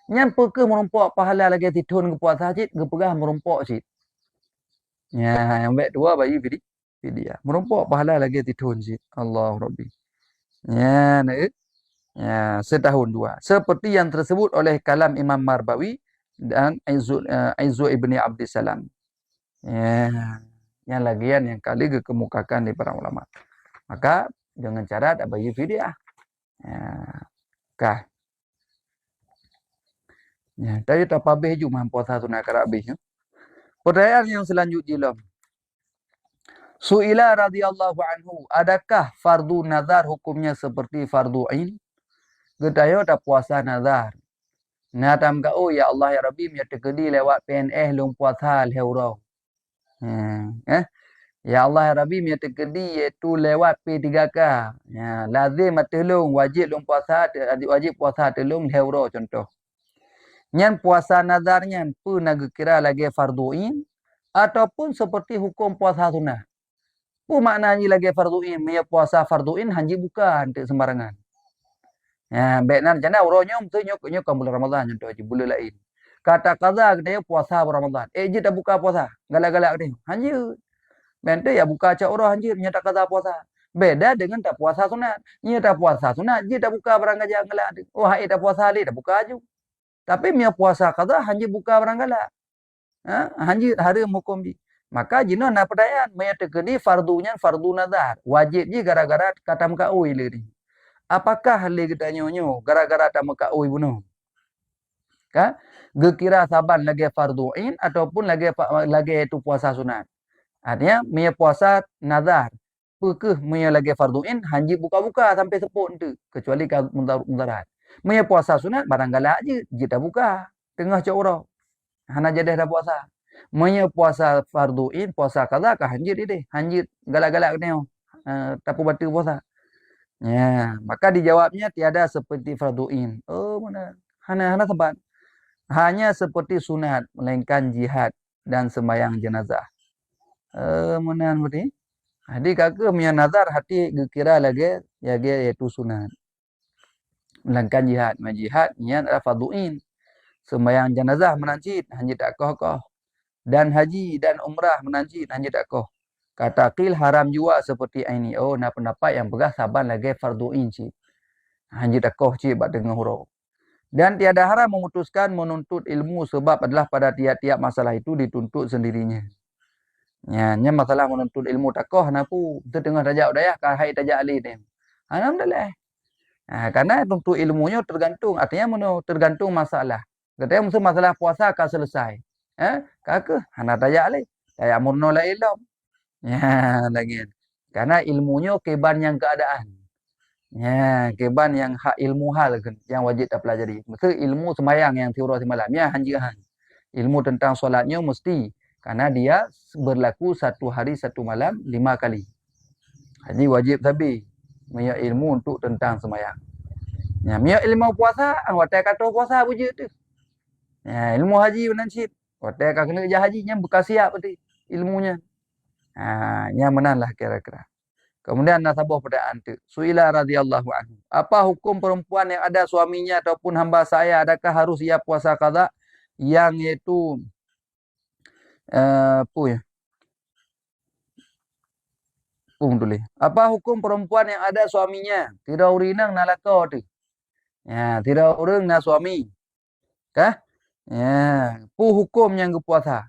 Speaker 1: Nyan pekeh merompak pahala lagi titun ke puasa cit ke pegah merompak cit. Yang baik dua bagi fidyah. Merompak pahala lagi titun cit. Allah Rabbi. Ya, setahun dua. Seperti yang tersebut oleh kalam Imam Marbawi dan Aizu ibni Abdissalam. Ya, yang lagian yang kali dikemukakan di para ulama. Maka dengan cara tak bagi fidyah. Ya, kah. Ya, tadi tak habis juga puasa sunat habis. Ya. Pertanyaan yang selanjutnya. Su'ila radhiyallahu anhu, adakah fardu nazar hukumnya seperti fardu ain? Getayo tak puasa nazar. Natam ka oh ya Allah ya Rabbi ya terkedi lewat PNS lung puasa leurau. Ya Allah ya Rabbi ya terkedi iaitu lewat P3K. Ya, lazim matulung wajib lung puasa wajib puasa telung leurau contoh. Nyan puasa nazarnya pun nak kira lagi farduin ataupun seperti hukum puasa sunnah. Pu maknanya lagi farduin, punya puasa farduin hanji bukan untuk sembarangan. Ya, benar jana uronya tu nyok bulan Ramadan contoh je bulan lain. Kata kaza dia puasa Ramadan. Je tak buka puasa. Galak-galak dia. Hanji. Bente ya buka cak urah hanji nyata kaza puasa. Beda dengan tak puasa sunat. Nya tak puasa sunat je tak buka barang gajah galak. Oh hai tak puasa ali tak buka aju. Tapi mia puasa kaza hanji buka barang galak. Hanji hari hukum di. Maka jino nak pertanyaan maya tekeni fardunya fardu nazar. Wajib je gara-gara kata muka oi le ni. Apakah hal kita nyonyo gara-gara tak muka oi bunuh? Kan? Gekira saban lagi farduin ataupun lagi itu puasa sunat. Artinya mia puasa nazar. Pekeh mia lagi farduin hanji buka-buka sampai sepuk tu kecuali kalau mudarat. Mia puasa sunat barang galak je kita buka tengah cak urang. Hana jadah dah puasa. Mia puasa farduin puasa kaza kah hanji dia. Hanji galak-galak kena. Tapu batu puasa. Ya, maka dijawabnya tiada seperti farduin. Oh mana? Hana sebab hanya seperti sunat melainkan jihad dan sembahyang jenazah. Mana berarti? Jadi kakak punya nazar hati kira lagi ya iaitu sunat. melainkan jihad. Jihad niat adalah fardu'in. Sembahyang jenazah menancit hanya tak koh. Dan haji dan umrah menancit hanya tak koh. Kata qil haram juga seperti ini. Oh, nak pendapat yang begah saban lagi fardu'in cik. Hanya tak koh cik bak dengar huruf. Dan tiada haram memutuskan menuntut ilmu sebab adalah pada tiap-tiap masalah itu dituntut sendirinya. Ya, masalah menuntut ilmu takoh napu. Kita tengah tajak dayah kahai tajak alih ni. Alhamdulillah. Karena tuntut ilmunya tergantung. Artinya tergantung masalah. Katanya mesti masalah puasa akan selesai. Kakak, hana tajak alih. Tajak murno la ilmu. Ya, lagi. Karena ilmunya keban yang keadaan. Ya, keban yang hak ilmu hal kan, yang wajib tak pelajari. Mesti ilmu sembahyang yang tiura semalam. Ya, hanjihan. Ilmu tentang solatnya mesti. Karena dia berlaku 1 hari 1 malam 5 kali. Jadi wajib tabi. Punya ilmu untuk tentang sembahyang. Ya, punya ilmu puasa, watai kata puasa wujud tu. Ya, ilmu haji menancip. Watai kata kena kerja haji, yang bekas siap betul ilmunya. Yang menanlah kira-kira. Kemudian nasabah pertanyaan tu. Suila radhiyallahu anhu. Apa hukum perempuan yang ada suaminya ataupun hamba saya, adakah harus ia puasa qada? Yang itu apa ya? Tulis. Apa hukum perempuan yang ada suaminya? Tidak urinang nalaka tu. Ya, tidak urang na suami. Kah? Ya, hukum yang puasa.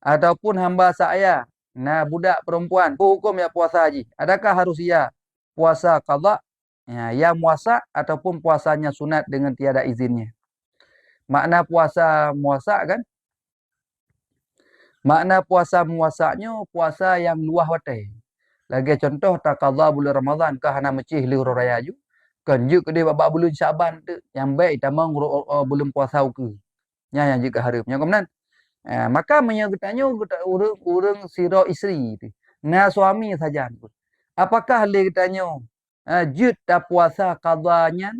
Speaker 1: Ataupun hamba saya, nah budak perempuan, hukum ya puasa haji. Adakah harus ia puasa qada? Ya, yang muasa ataupun puasanya sunat dengan tiada izinnya. Makna puasa muasa kan? Makna puasa muasanya puasa yang luah watai. Lagi contoh tak qada bulan Ramadan kah hana mecih li raya ju. Kan je ke dia babak bulan Syaban tu yang baik tamang bulan puasa ke. Yang juga harapnya kemudian maka menyertanya urang sira isteri tu. Na suami saja tu. Apakah le katanya jid tak puasa qadanya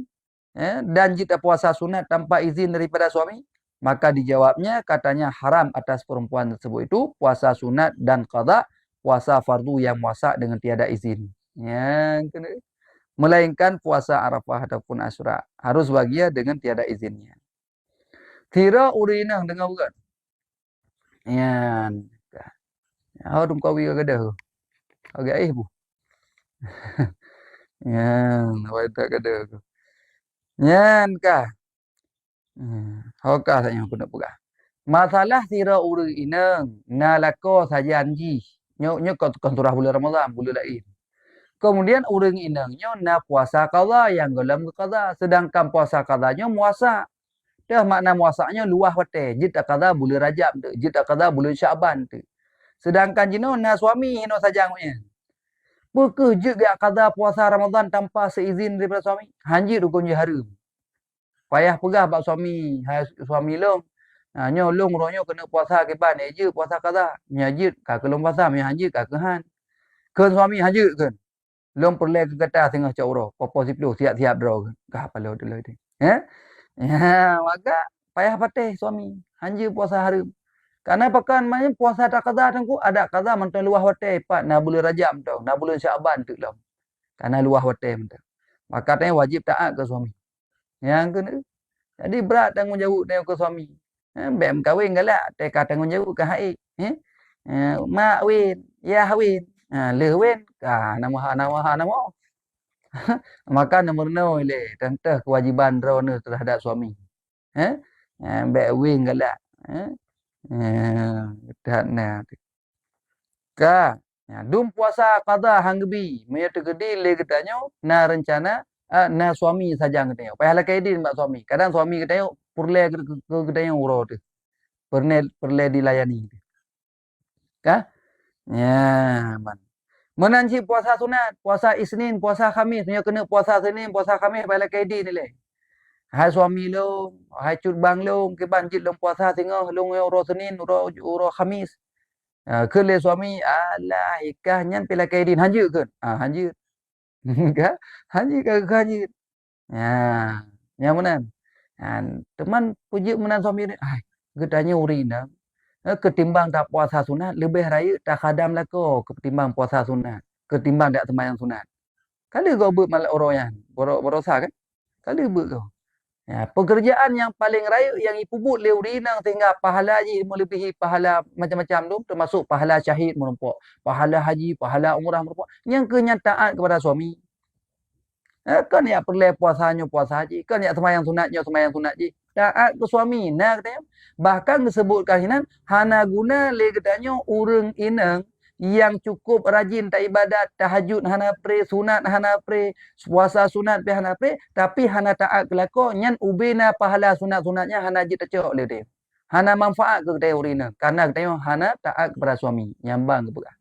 Speaker 1: dan jid tak puasa sunat tanpa izin daripada suami? Maka dijawabnya katanya haram atas perempuan tersebut itu puasa sunat dan qada, puasa fardu yang muasa dengan tiada izin. Ya, melainkan puasa Arafah ataupun Asyura harus bagia dengan tiada izinnya. Tira urinah dengan bukan. Ya. How dum kau wiga kada. Agak bu. Ya, awak tak kada. Nyan kah? Hokah saya pun nak pegah. Masalah tira urinah nalako saja anji. Nyo konturah bulan Ramadan, bulan lain. Kemudian urang inangnya na puasa qada yang dalam qada, sedangkan puasa qadanya muasa. Dah makna muasanya luah wate, jid qada bulan Rajab tu, jid qada bulan Syaban tu. Sedangkan jino na suami hino saja ngnya. Bekerja gak qada puasa Ramadan tanpa seizin daripada suami, hanjir rukun haram. Payah pegah bab suami, suami long. Nyo long ronyo kena puasa ke ban je puasa qada, nyajid ka kelong puasa mi hanjir ka kehan. Keun suami hanjir keun. Long perle ke kata tengah cauro, popo siplo siap-siap draw kah palo dulu tu. Ya, maka payah patih suami, hanjir puasa haram. Karena pekan macam puasa tak qada tengku ada qada mentang luah wate pat na bulan Rajab mentang, na bulan Syaban tu lah. Karena luah wate mentang. Maka tanya wajib taat ke suami. Yang kena. Jadi berat tanggungjawab tengok ke suami. Bem kahwin galak, teka tanggungjawab ke haik. Mak win, ya win. Le win, nama. Maka nombor 0 le tentang kewajiban drone terhadap suami. Bem win galak. Tak na. Ka, dum puasa qada hangbi, meya tegedi le katanya na rencana na suami saja katanya. Payah lah kaidin mak suami. Kadang suami katanya perle ke katanya uro tu. Perle dilayani. Ka? Ya, man. Menanci puasa sunat, puasa Isnin, puasa Khamis, meya kena puasa Senin, puasa Khamis payah lah kaidin le. Hai suami long, hai cut bang long, ke banjit long puasa tengah long uro Senin, uro Khamis. Kele suami alah ikah nyan pila kaidin hanjir ke? Hanjir. Ka? Hanjir ke hanjir. Yang mana? Teman puji menan suami ni. Gedanya urina. Ketimbang tak puasa sunat lebih raya tak khadam lah ko ketimbang puasa sunat. Ketimbang tak sembahyang sunat. Kali kau buat malak orang yang berosa kan? Kala ber kau. Pekerjaan yang paling raya yang ipubut le urinang sehingga pahala haji melebihi pahala macam-macam tu, termasuk pahala syahid merumpok, pahala haji, pahala umrah merumpok, yang kenyataan kepada suami. Kan ya perlu puasanya puasa haji, kan ya sembahyang sunat haji. Taat ke suami, nah katanya. Bahkan disebutkan hinan hana guna le katanya urang inang yang cukup rajin tak ibadat, tahajud hana pre, sunat hana pre, puasa sunat pe hana pre, tapi hana taat kelako nyan ubena pahala sunat-sunatnya hana jit tecok le dia. Hana manfaat ke dia urina karena katanya hana taat kepada suami, nyambang ke pegah.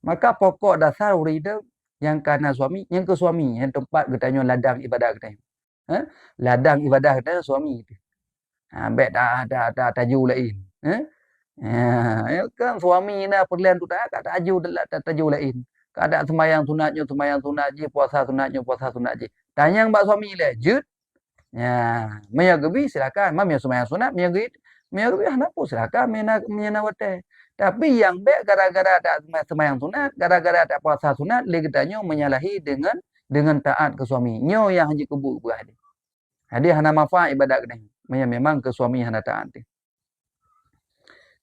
Speaker 1: Maka pokok dasar urina yang karena suami, yang ke suami, yang tempat katanya ladang ibadat katanya. Ladang ibadah katanya suami tu. Baik tak taju lain. Ya kan suami na perlian tu tak taju lain. Kada sembahyang sunat je, puasa sunat je. Tanya mbak suami le, jut. Ya, maya gebi silakan. Mam ya sembahyang sunat, maya gebi hendak pun silakan maya nawate. Tapi yang baik gara-gara tak sembahyang sunat, gara-gara tak puasa sunat, le katanya menyalahi dengan taat ke suami. Nyo yang haji kebuk buah dia. Dia hana manfaat ibadat ni. Memang ke suami hana taat dia.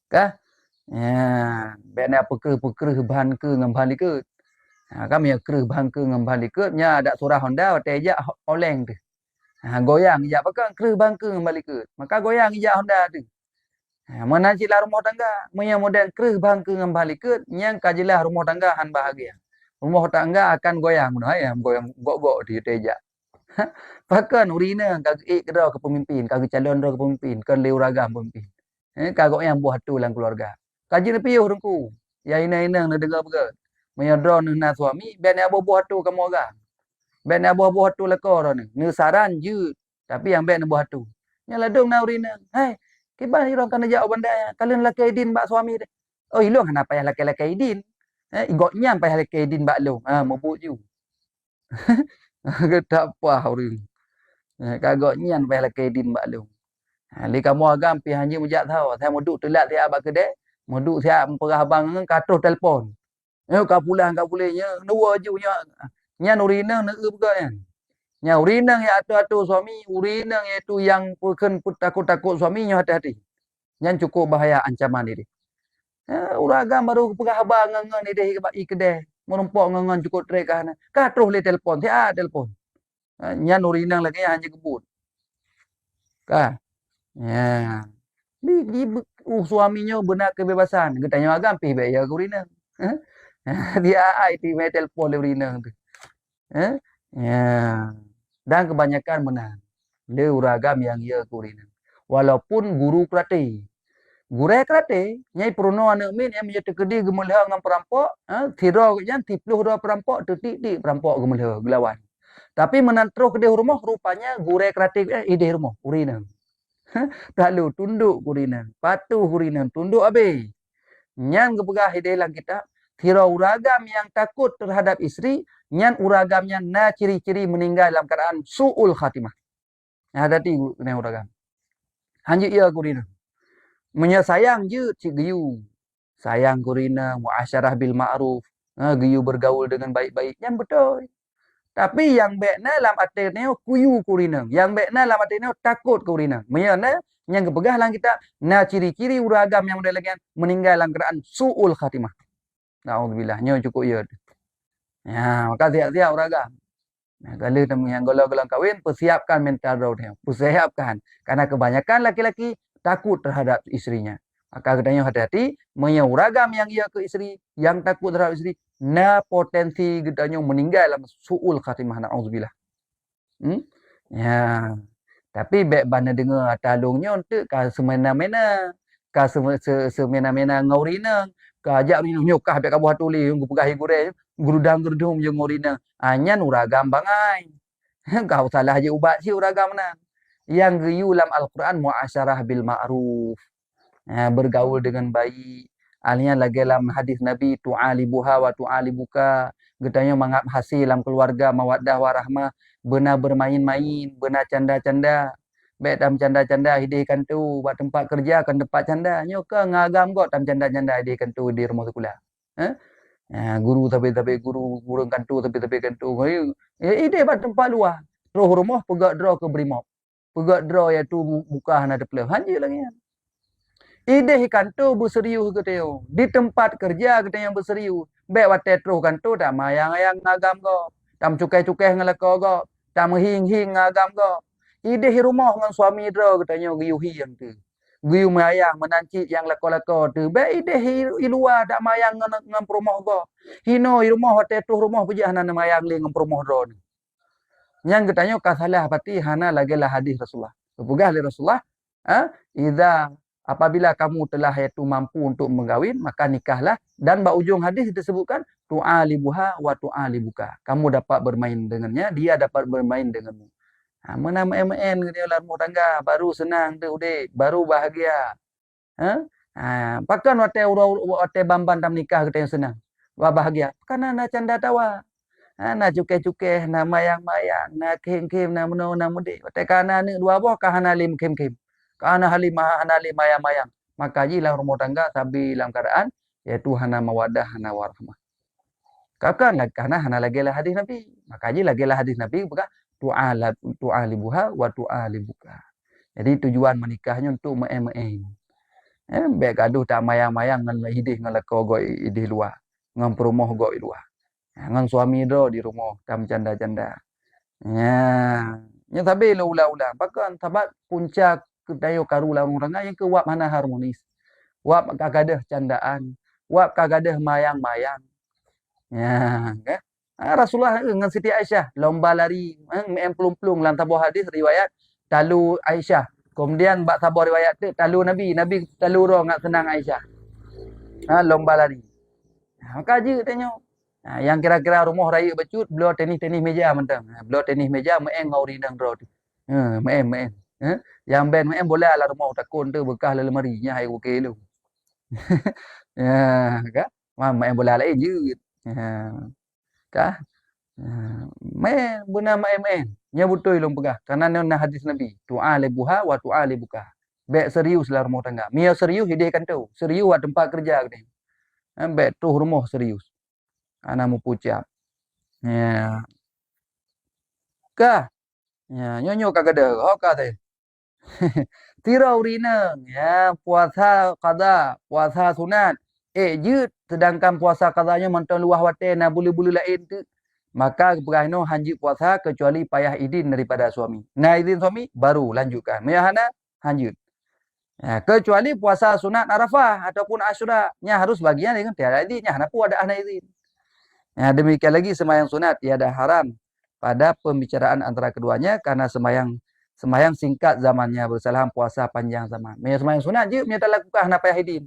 Speaker 1: Kah? Ya, bena peker bahan ke ngambali ke. Kami kereh bahan ke ngambali ke, nya ada surah Honda tejak oleng tu. Goyang ijak pakai kereh bahan ke ngambali ke. Maka goyang ijak Honda tu. Mana cilah rumah tangga, punya model kereh bahan ke ngambali ke, yang kajilah rumah tangga han bahagia. Rumah tangga akan goyang goyang gok-gok di tejak. Bahkan urina kagak kedua ke pemimpin, kagak calon ke pemimpin, kan leu ragam pemimpin. Kagak yang buah tu lang keluarga. Kaji ne piuh dengku. Ya ina-ina ne dengar begat. Menyadron na suami, ben ya buah tu kamu orang. Ben ya buah tu lekor ni. Ni saran je. Tapi yang ben buah tu. Nya ladung na urina. Hai, kiban irong kan jauh benda ya. Kalian laki idin bak suami dia. Oh ilong kenapa ya laki-laki idin? Igot nyam pa laki idin bak lu. Mabuk ju. Tak apa urina. Kagak nyan pa laki idin bak lu. Li kamu agam pi hanji mujak tahu. Saya muduk telat dia abak kedai. Muduk siap memperah abang katuh telefon. Kau pulang nya. Dua je nya. Nya urina ne buka kan. Nya urina ya atu-atu suami, urina itu yang bukan takut-takut suaminya hati-hati. Yang cukup bahaya ancaman diri. Uragam baru perah abang ngan ni deh i kedai. Menumpuk ngan cukup trek kan. Katuh le telefon, siap telefon. Nya urina lagi hanya kebut. Kah? Ya. Di suaminya benar kebebasan. Katanya agam pi bae ya urina. Dia IT main telefon urina tu. Ya. Dan kebanyakan menang. Le uragam yang ia urina. Walaupun guru karate. Guru karate, nyai peruno anak min yang menjadi kedi gemelha dengan perampok, tira jan tipluh dua perampok titik perampok gemelha gelawan. Tapi menantruh ke rumah rupanya guru karate ide rumah urina. Lalu tunduk kurina, patuh kurina, tunduk abe. Nyan kepegah hidelang kita, kira uragam yang takut terhadap istri, nyan uragamnya na ciri-ciri meninggal dalam keadaan su'ul khatimah. Hati ni uragam. Hanji ia kurina. Menyayang je cik geyu. Sayang kurina, muasyarah bil ma'ruf. Geyu bergaul dengan baik-baik. Yang betul. Tapi yang bekna dalam arti ni kuyu kurina. Yang bekna dalam arti ni takut kurina. Menyana yang kepegah lang kita na ciri-ciri uragam yang model lagi meninggal dalam keadaan su'ul khatimah. Na'udzubillah. Nyo cukup ya. Ya, maka siap-siap uragam. Kalau yang golong-golong kahwin, persiapkan mental road. Persiapkan. Karena kebanyakan laki-laki takut terhadap istrinya. Maka katanya hati-hati, uragam yang ia ke istri, yang takut terhadap istri, na potensi katanya meninggal dalam su'ul khatimah. Na'udzubillah. Ya. Tapi baik bana dengar talungnya untuk ka semena-mena. Ka semena-mena ngaurina. Ka ajak ni nyokah baik kabuh tuli, pegahi gure, gerudang-gerudung je ngaurina. Anyan uragam bangai. Kau salah je ubat si uragam na. Yang geyu dalam Al-Quran muasyarah bil ma'ruf. Bergaul dengan baik. Alnya lagi dalam hadis Nabi tu'alibuha wa tu'alibuka. Getanya mangap hasil dalam keluarga mawaddah warahmah. Benar bermain-main, benar canda-canda. Baik dalam canda-canda hidihkan tu. Buat tempat kerja kan tempat canda. Nyoka ngagam kot dalam canda-canda hidihkan tu di rumah sekolah. Guru tapi guru kantu tapi kantu. Ide buat tempat luar. Terus rumah pegak draw ke Brimob. Pegak draw iaitu buka hana deplem. Hanji lagi ya. Ide kanto berserius katanya. Di tempat kerja katanya berserius. Baik wate terus kanto tak mayang-ayang ngagam ko. Tam cukai-cukai ngeleko ko. Tam hing-hing ngagam ko. Ide rumah dengan suami draw katanya giyuhi yang tu. Giyu mayang menanci yang leko-leko tu. Baik ide luar tak mayang dengan rumah ko. Hino rumah wate terus rumah puji hana mayang li dengan rumah draw ni. Yang katanya kasalah pati hana lagi lah hadis Rasulullah. Kepugah li Rasulullah. Idza apabila kamu telah yaitu mampu untuk mengkawin, maka nikahlah. Dan ujung hadis disebutkan, tu'alibuha wa tu'alibuka. Kamu dapat bermain dengannya, dia dapat bermain denganmu. Mana MN dia lah rumah tangga, baru senang tu udik, baru bahagia. Pakan wate bamban tam nikah kita yang senang. Wah bahagia. Karena na canda tawa. Na cukai-cukai, na mayang-mayang, na kem-kem, na meno-na mudik. Wate kana ni dua boh kahana lim kem-kem. Karena halimah analim mayang-mayang. Maka jilah rumah tangga tapi dalam keadaan yaitu hana mawadah, hana warahmah. Kapan karena hana lagi lah hadis Nabi. Maka jilah lagi lah hadis Nabi buka tu'alibuha wa tu'alibuka. Jadi tujuan menikahnya untuk me-me. Baik gaduh tak mayang-mayang ngan hidih ngan leko go idih luar. Ngan perumah go luar. Ngan suami do di rumah tam canda-canda. Ya tapi ulah-ulah. Pakan sahabat puncak dayo karu lah orang yang ke wap mana harmonis. Wap kagadah candaan. Wap kagadah mayang-mayang. Ya, kan? Rasulullah dengan Siti Aisyah lomba lari, pelung-pelung dalam tabuh hadis riwayat talu Aisyah. Kemudian bak tabuh riwayat tu talu Nabi talu ro ngak senang Aisyah. Lomba lari. Maka je tanya. Yang kira-kira rumah raya becut, belah tenis meja mentang. Belah tenis meja maeng ngau rinang ro tu. Maeng. Yang ben boleh lah rumah takun tu bekah dalam lemarinya hai okey lu. Ya, kan? Main bola lain je. Kah? Main guna main. Nya betul long pegah. Karena nak hadis Nabi, tu'alibuha wa tu'alibuka. Baik serius lah rumah tangga. Mia serius dia kan tahu. Serius wa tempat kerja ke dia. Baik tu rumah serius. Ana mu pucap. Ya. Kah? Ya, nyonyo kagada. Ka teh. Tirau rina, ya, puasa qada, puasa sunat. Je sedangkan puasa qadanya mentang luah wate na bulu-bulu lain tu. Maka berano hanji puasa kecuali payah izin daripada suami. Nah izin suami baru lanjutkan. Meyahana hanjut. Ya, kecuali puasa sunat Arafah ataupun Asyura nya harus bagian dengan tiada izinnya. Hana pun ada ana izin. Ya, demikian lagi sembahyang sunat tiada haram pada pembicaraan antara keduanya karena sembahyang singkat zamannya bersalahan puasa panjang zaman. Mia sembahyang sunat je mia tak lakukan hana payah izin.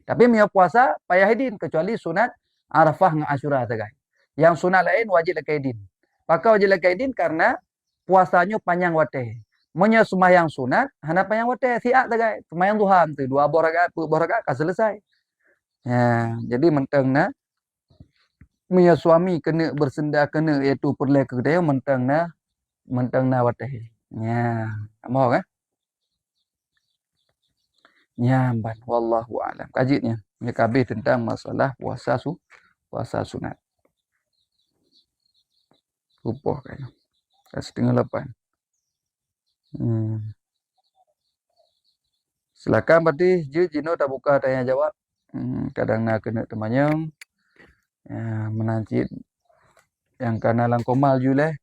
Speaker 1: Tapi mia puasa payah izin kecuali sunat Arafah dengan Asyura saja. Yang sunat lain wajib lakukan izin. Maka wajib lakukan izin karena puasanya panjang wate. Mia sembahyang sunat hana panjang wate siat saja. Sembahyang duha tu 2 rakaat kan selesai. Ya, jadi mentang mia suami kena bersenda kena iaitu perle ke dia mentang na wate. Ya, mau kan? Nyamban wallahu alam. Kajinya ya kabeh tentang masalah puasa sunat. Lupa kayaknya. 7:30. Silakan berarti je Jino tak buka tanya jawab. Kadang nak kena temanyang. Menancit yang kana lang komal jule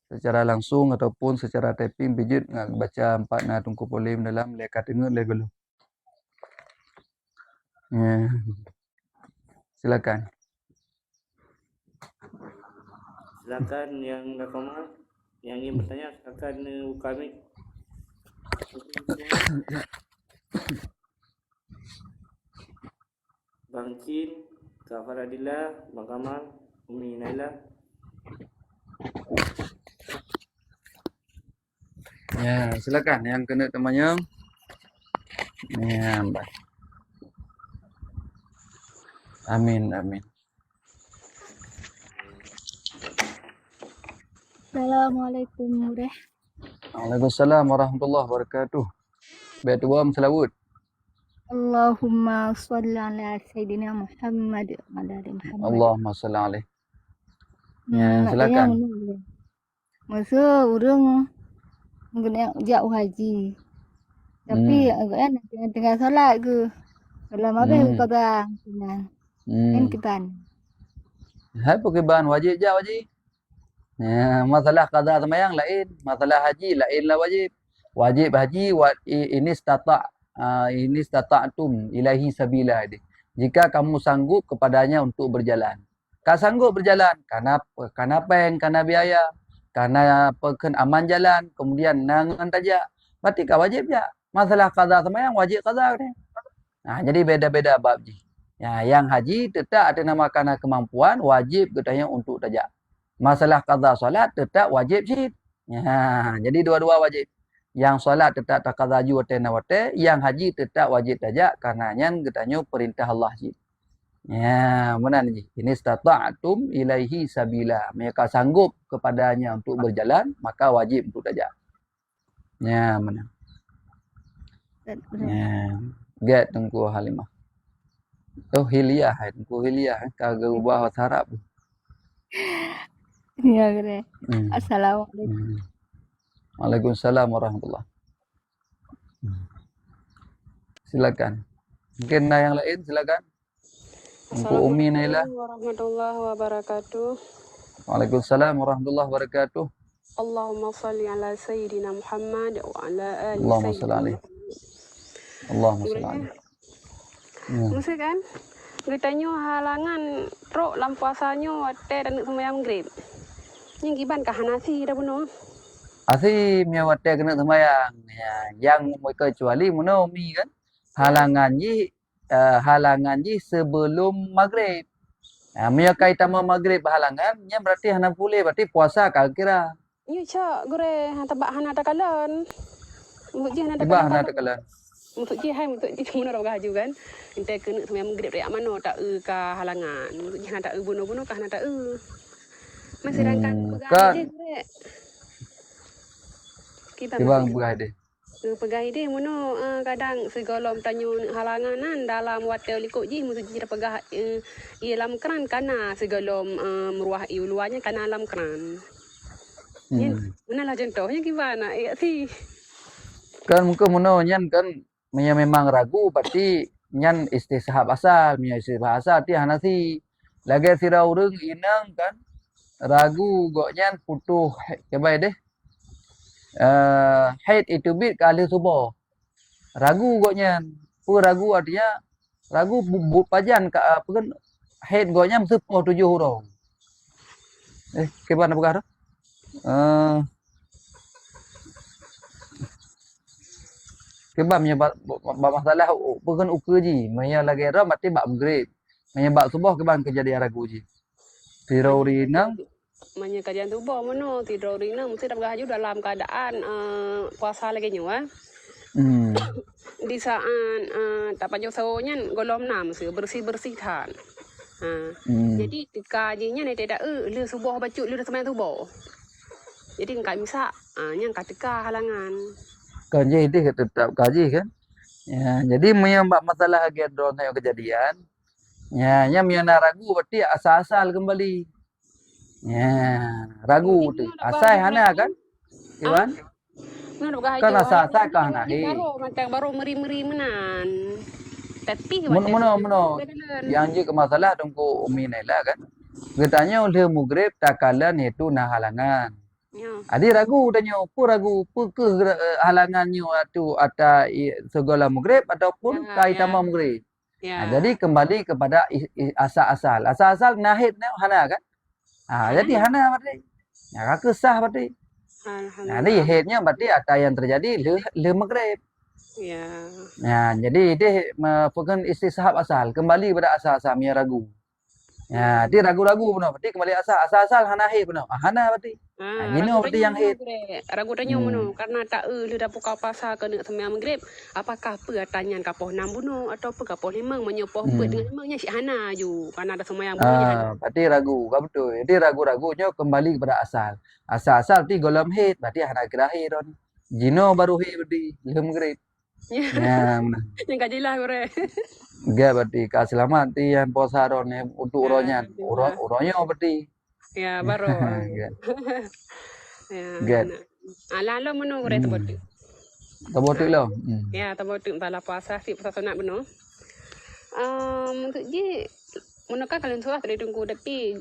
Speaker 1: secara langsung ataupun secara typing bijit ngak baca 4 na tungku polim dalam lekat dengar legelu. Silakan.
Speaker 2: Silakan yang Komal yang ingin bertanya silakan kami. Bang Cin, Kak Faradila, Bang Kamal, Umi Naila.
Speaker 1: Ya, silakan yang kena temanya. Ya, baik. Amin.
Speaker 3: Assalamualaikum warahmatullahi.
Speaker 1: Waalaikumsalam warahmatullahi wabarakatuh. Baik tu bom selawat.
Speaker 3: Allahumma shalli ala sayyidina Muhammad wa ala ali Muhammad.
Speaker 1: Allahumma shalli alaihi. Ya, silakan.
Speaker 3: Masa urung jauh haji. Tapi agaknya tengah solat ke. Kalau habis qada dengan kiban.
Speaker 1: Hai kiban wajib je wajib. Masalah qada sembahyang lain, masalah haji lain lah wajib. Wajib haji ini stata'tum ilahi sabila dia. Jika kamu sanggup kepadanya untuk berjalan. Kau sanggup berjalan karena peng, karena biaya, karena peken aman jalan, kemudian nangan tajak. Berarti kau wajib je. Masalah qada sembahyang wajib qada dia. Jadi beda-beda bab ji. Yang haji tetap ada nama karena kemampuan wajib katanya untuk tajak. Masalah qada solat tetap wajib syid. Jadi dua-dua wajib. Yang solat tetap tak qada ju wate, yang haji tetap wajib tajak karenanya katanya perintah Allah syid. Mana ni? Ini stata'tum ilaihi sabila. Mereka sanggup kepadanya untuk berjalan, maka wajib untuk tajak. Mana? Get Tengku Halimah. Oh Hiliyah, Tengku Hiliyah kagak ubah bahasa Arab.
Speaker 3: Ya kere. Assalamualaikum.
Speaker 1: Waalaikumsalam warahmatullahi. Silakan. Mungkin yang lain silakan. Tengku Umi Naila.
Speaker 4: Warahmatullahi wabarakatuh.
Speaker 1: Waalaikumsalam warahmatullahi wabarakatuh.
Speaker 4: Allahumma salli ala sayyidina Muhammad wa ala ali
Speaker 1: Allahumma salli
Speaker 4: sayyidina
Speaker 1: alaihi. Allahumma salli alaihi.
Speaker 4: Mesti kan? Ditanya halangan rok lam puasanya wate dan sembahyang maghrib. Yang kiban kah nasi dah bunuh.
Speaker 1: Asim yang wate kena sembahyang. Yang kecuali mana Umi kan? Halangan ji sebelum maghrib. Mia kaitan maghrib halangan, nya berarti hana boleh berarti puasa kah kira.
Speaker 4: Nya cak gore tabak hana takalan. Mujih hana
Speaker 1: Tiba hana
Speaker 4: takalan.
Speaker 1: takalan.
Speaker 4: Untuk jihai untuk mana orang haju kan? Inte kena sembahyang maghrib reak mano tak ka halangan. Untuk jihai tak bunuh-bunuh kah hana tak masih rangkan pegang je gore.
Speaker 1: Tiba pegang dia.
Speaker 4: Pegang dia mono kadang segolom tanya halanganan dalam watel likut ji mesti ji pegah dalam keran kana segolom meruah luarnya kana dalam keran. Manalah contohnya gimana sih?
Speaker 1: Kan muka mono nyan kan memang ragu berarti nyan istisahab asal, istisahab asal ti hana si. Lagi sira urang inang kan ragu gok nyan putuh kebai deh. Haid itu bit kali subuh. Ragu goknya. Ragu artinya ragu pajan ka apa kan haid goknya mesti 7 huruf. Gimana perkara? Kebabnya masalah bukan ukur ji. Maya lagi ram mati bak maghrib. Maya bak subuh keban kejadian ragu ji. Tirori nang
Speaker 4: Manya kajian tubuh mono tidur rina mesti dalam haju dalam keadaan puasa lagi nyawa. Di saat tak panjang sawonya golom nam sih bersih tan. Jadi kajinya ni tidak lu subuh baca lu dah sembahyang subuh. Jadi enggak bisa yang ketika halangan.
Speaker 1: Kan jadi tetap kaji kan. Jadi menyambak masalah gedron yang kejadian. Nya miana ragu berarti asal-asal kembali. Ragu tu. Asal hana kan? Iwan? Kan asal-asal kah hana?
Speaker 4: Baru meri-meri menan. Tapi
Speaker 1: Mono. Yang je ke masalah tunggu Umi Naila kan. Katanya oleh maghrib takalan itu nah halangan. Adi ragu tanya, ragu ke halangannya tu atau segala maghrib ataupun kaitan maghrib. Jadi kembali kepada asal-asal. Asal-asal nahid hana kan? Jadi hana berarti. Kesah berarti. Jadi haidnya berarti ada yang terjadi le maghrib. Jadi dia merupakan istisahab asal. Kembali pada asal-asal yang ragu. Dia ragu-ragu benar. Berarti kembali asal-asal hana haid benar. Hana berarti. Ini berarti yang haid.
Speaker 4: Ragu tanya mono karena tak lu dah buka pasal kena sembahyang maghrib. Apakah apa tanya kapoh 6 bunuh atau apa kapoh 5 menyopoh dengan 5 nya si hana ju karena ada sembahyang bunuh.
Speaker 1: Berarti ragu, betul. Jadi ragu-ragunya kembali kepada asal. Asal-asal ti golom haid, berarti hana kira haid ni. Jino baru haid berarti le maghrib.
Speaker 4: Yang kajilah gore.
Speaker 1: Enggak berarti selamat ti yang puasa ron untuk uronya. Uronya berarti.
Speaker 4: Ya baru. Ya,
Speaker 1: Get.
Speaker 4: lalu menu gure terbotik.
Speaker 1: Terbotik lo.
Speaker 4: Ya, terbotik entahlah puasa si puasa sunat benar. Untuk je menukar kalian suah tadi tunggu tapi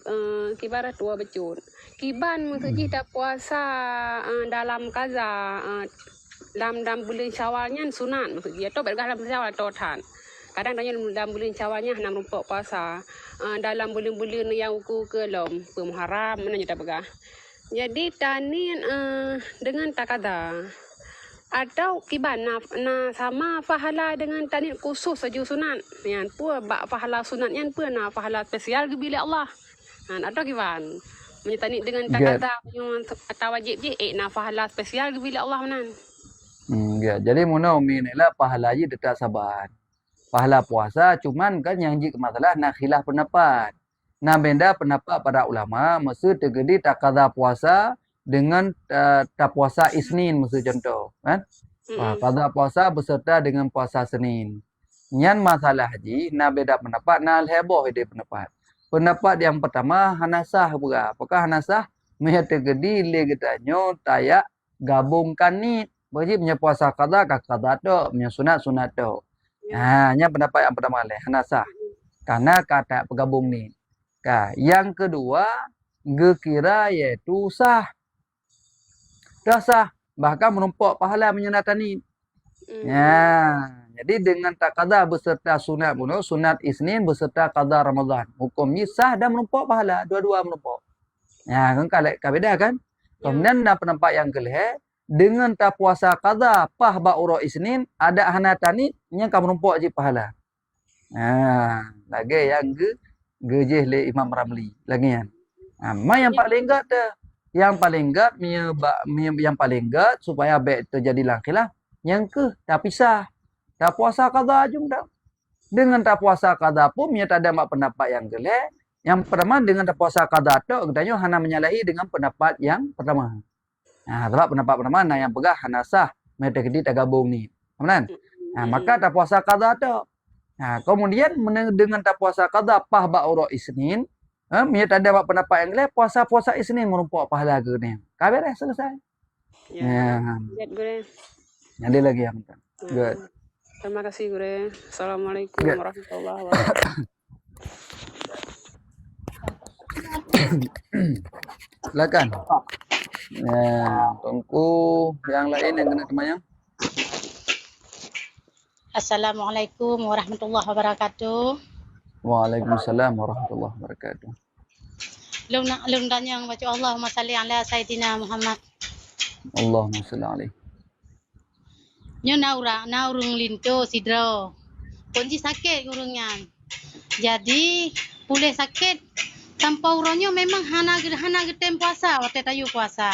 Speaker 4: kibarat dua becun. Kiban untuk je dah puasa dalam kaza dalam bulan Syawalnya sunat maksud je. Atau berkah dalam Syawal totan. Kadang tanya dalam bulan Syawalnya enam rumput puasa. Dalam bulan-bulan yang uku ke lom Muharram mana je tak berkah. Jadi tani dengan takada atau kiban na sama pahala dengan tani khusus saja sunat. Yan pun bak pahala sunat yan pun na pahala spesial ke bila Allah. Atau kiban menyetani dengan takada atau wajib je na pahala spesial ke bila Allah menan.
Speaker 1: Ya, jadi muna umi ni lah pahala je dekat sabar. Pahala puasa cuman kan yang je masalah nak khilaf pendapat. Nah benda pendapat para ulama mesti tergedi takada puasa dengan tak puasa Isnin mesti contoh kan. Qada puasa beserta dengan puasa Senin. Nyan masalah haji na beda pendapat na heboh ide pendapat. Pendapat yang pertama hanasah pula. Apakah hanasah? Meh tergedi le getanyo tayak gabungkan ni wajib punya puasa qada ka qada tu, punya sunat tu. Nya pendapat yang pertama le hanasah. Karena kata penggabung ni. Yang kedua, gekira iaitu sah. Dah sah. Bahkan menumpuk pahala menyunatan ni. Jadi dengan tak qada beserta sunat pun, sunat Isnin beserta qada Ramadan. Hukumnya sah dan menumpuk pahala. Dua-dua menumpuk. Kan kalau beda kan? Kemudian ada pendapat yang kelih, dengan tak puasa qada pah ba'ura Isnin, ada hanatan ni, yang kamu menumpuk je pahala. Lagi yang gejih le Imam Ramli lagi kan. Yang paling gat tu. Yang paling gat yang paling gat supaya baik terjadi khilaf. Yang ke tak pisah. Tak puasa qada jum dah. Dengan tak puasa qada pun dia tak ada mak pendapat yang gelek. Yang pertama dengan tak puasa qada tu katanya hana menyalahi dengan pendapat yang pertama. Sebab pendapat pertama yang pegah hana sah mereka kedi tak gabung ni. Kemudian maka tak puasa qada tu. Kemudian dengan tak puasa qada pah ba'ura Isnin, dia tak ada pendapat yang lain, puasa Isnin menumpuk pahala ke ni. Kabel dah selesai. Ada lagi yang penting. Good.
Speaker 4: Terima kasih Gure. Assalamualaikum warahmatullahi wabarakatuh.
Speaker 1: Silakan. Tunggu yang lain yang kena kemayang.
Speaker 5: Assalamualaikum warahmatullahi wabarakatuh.
Speaker 1: Waalaikumsalam warahmatullahi wabarakatuh.
Speaker 5: Lung danyang baca Allahumma salli ala Sayyidina Muhammad.
Speaker 1: Allahumma salli alaihi.
Speaker 5: Nyo naurung linto sidro. Kunci sakit urungnya. Jadi boleh sakit tanpa uronyo memang hana getem puasa waktu tayu puasa.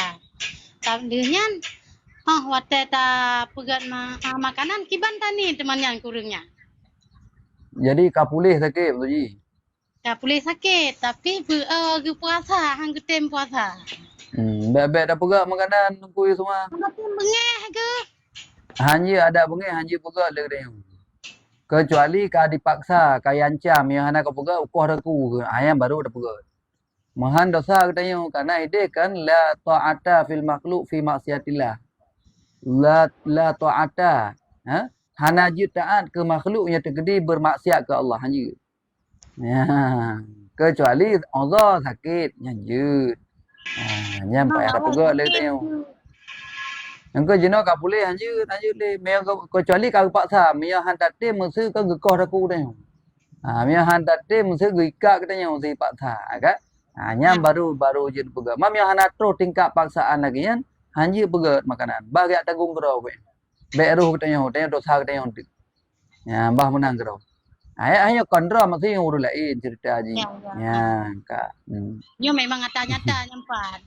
Speaker 5: Dengan waktu ta pegat makanan kiban tani teman yang kurungnya.
Speaker 1: Jadi kapulih sakit betul ji.
Speaker 5: Kapulih sakit tapi puasa hang getem puasa.
Speaker 1: Baik-baik dah pegat makanan kuih semua.
Speaker 5: Macam bengeh ke?
Speaker 1: Hanya ada bengeh hanya pegat le dia. Kecuali kau dipaksa, kau ancam yang hana kau pegat ukuh aku ke. Ayam baru dah pegat. Mahan dosa katanya karena ide kan la ta'ata fil makhluk fi maksiatillah. La ta'ata. Hana je taat ke makhluk yang tergedi bermaksiat ke Allah hanya. Kecuali Allah sakit hanya. Nyampai ada pegat le tengok. Engkau jenak kau boleh hanya le. Memang kecuali kau paksa, memang hantar tim mesti kau gekoh aku tengok. Memang hantar tim mesti gikat katanya mesti paksa, kan? Nyam baru je pegat. Memang hana terus tingkat paksaan lagi kan. Hanya pegat makanan. Bagi tanggung kerau ke. Baik roh katanya dosa katanya untuk. Bah menang kerau. Hanya kontra mesti yang urut lain cerita je. Kak.
Speaker 5: Nyo memang nyata-nyata nyampat.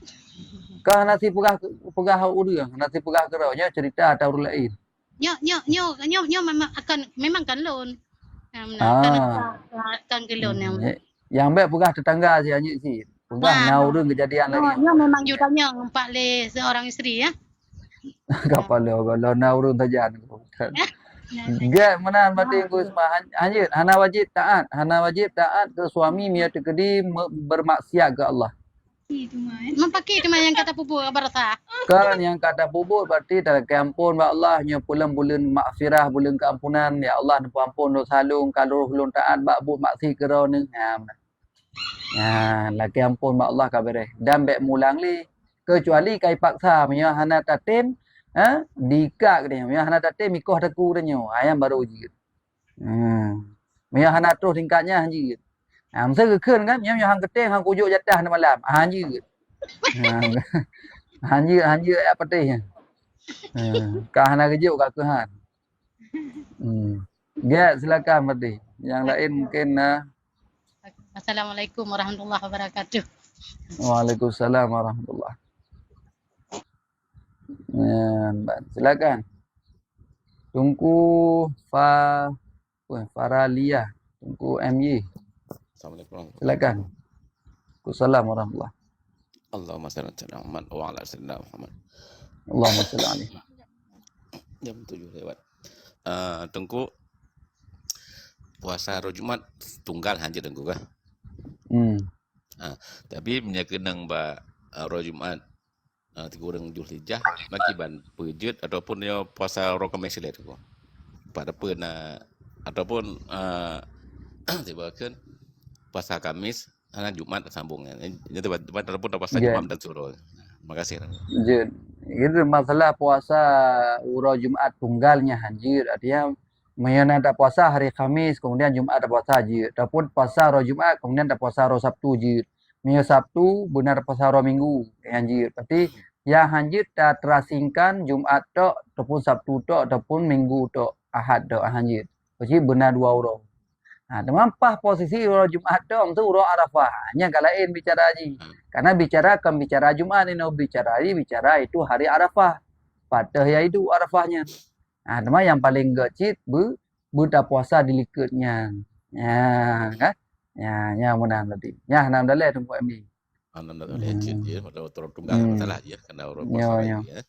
Speaker 1: Kau nasi pegah urut, nasi pegah kerau nya cerita atau urut lain.
Speaker 5: Nyo memang kan lon. Kan kelon yang.
Speaker 1: Yang baik pegah tetangga si hanya si. Pegah naurun kejadian lagi.
Speaker 5: Nyo memang jutanya empat le seorang isteri ya.
Speaker 1: Kapal kalau naurun saja. Gak menan mati ku semua hanya hana wajib taat ke suami mia terkedi bermaksiat ke Allah.
Speaker 5: Mempaki cuma yang kata pupuk berasa.
Speaker 1: Kan yang kata bubur berarti dalam ampun ba Allah nya bulan-bulan maghfirah bulan keampunan ya Allah nampu ampun dosa halung kalau hulun taat bak bu maksi keroนึงlagi ampun ba Allah kabare dan bek mulang li kecuali kai paksa punya hana tatim dikak dia punya hana tatim ikoh teku dia ayam baru jigit punya hana terus tingkatnya jigit masa kekeun kan punya hang keteng hang kujuk jatah na malam jigit Hanya apa teh? Kah nak kejuk kat Tuhan. Ya, silakan Mati. Yang lain mungkin
Speaker 5: Assalamualaikum warahmatullahi wabarakatuh.
Speaker 1: Waalaikumsalam warahmatullahi. Silakan. Tunggu Faralia, tunggu MY.
Speaker 6: Assalamualaikum.
Speaker 1: Silakan. Waalaikumsalam warahmatullahi.
Speaker 6: Allahumma salli ala Muhammad wa ala sayyidina Muhammad.
Speaker 1: Allahumma salli alaihi.
Speaker 6: Jam 7 lewat. Tengku puasa hari Jumat tunggal hanya tengku kah? Tapi menyakenang ba hari Jumat 3 orang Zulhijjah maki ban pejut ataupun dia puasa hari Khamis le tengku. Pada pena ataupun tibakan puasa Kamis Jumat sambungnya. Jadi walaupun puasa Jumat dan suruh. Terima kasih.
Speaker 1: Itu masalah puasa uro Jumat tunggalnya hanjir. Artinya Mayana tak puasa hari Khamis, kemudian Jumat tak puasa jir. Ataupun puasa ro Jumat, kemudian tak puasa ro Sabtu jir. Minggu Sabtu benar puasa ro Minggu hanjir. Berarti yang hanjir tak terasingkan Jumat tok ataupun Sabtu tok ataupun Minggu tok Ahad tok hanjir. Berarti benar dua uro. Temampah posisi uro Jumat tu uro Arafah. Hanya kalau lain bicara haji. Karena bicara Jumat ini bicara itu hari Arafah. Pada ya itu Arafahnya. Teman yang paling gecit tak puasa dilikutnya. Kan? Ya mudah tadi. Ya nam dalai tunggu MB.
Speaker 6: Nam dalai cit je pada turun tunggal masalah je karena orang puasa lagi ya.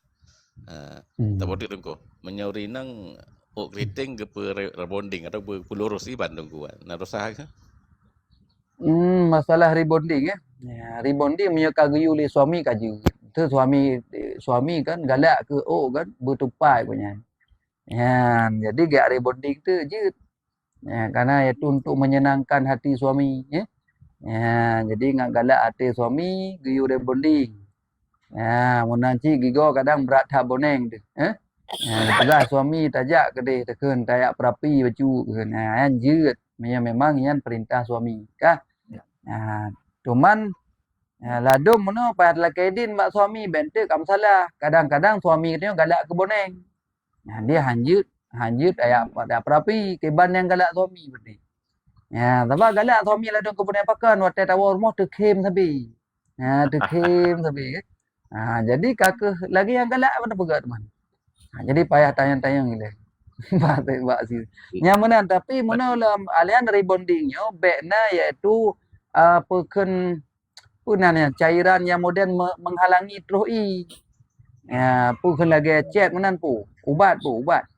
Speaker 6: Tapi tunggu menyauri nang kriting ke rebonding atau pelurus di Bandung gua. Nah rosah ke?
Speaker 1: Masalah rebonding ya. Rebonding punya kagyu li suami kaju. Tu suami kan galak ke kan bertupai punya. Jadi gak rebonding tu je. Karena itu untuk menyenangkan hati suami ya. Jadi ngak galak hati suami giyu rebonding. Menanci gigo kadang berat boneng tu. Tegas suami tajak ke dia tekun tayak perapi baju keun anjut memang yan perintah suami kah cuman ladum meno pada lakaidin mak suami bente kam salah kadang-kadang suami dia galak ke boneng dia hanjut tayak pada perapi keban yang galak suami berarti sebab galak suami ladum ke boneng pakan watai tawa rumah terkem sabi jadi kakak lagi yang galak mana pegat teman. Jadi payah tayang-tayang gila. Yang mana tapi mana dalam alian rebondingnya bekna iaitu peken punanya cairan yang modern menghalangi terus peken lagi cet menan ubat.
Speaker 6: Ubat.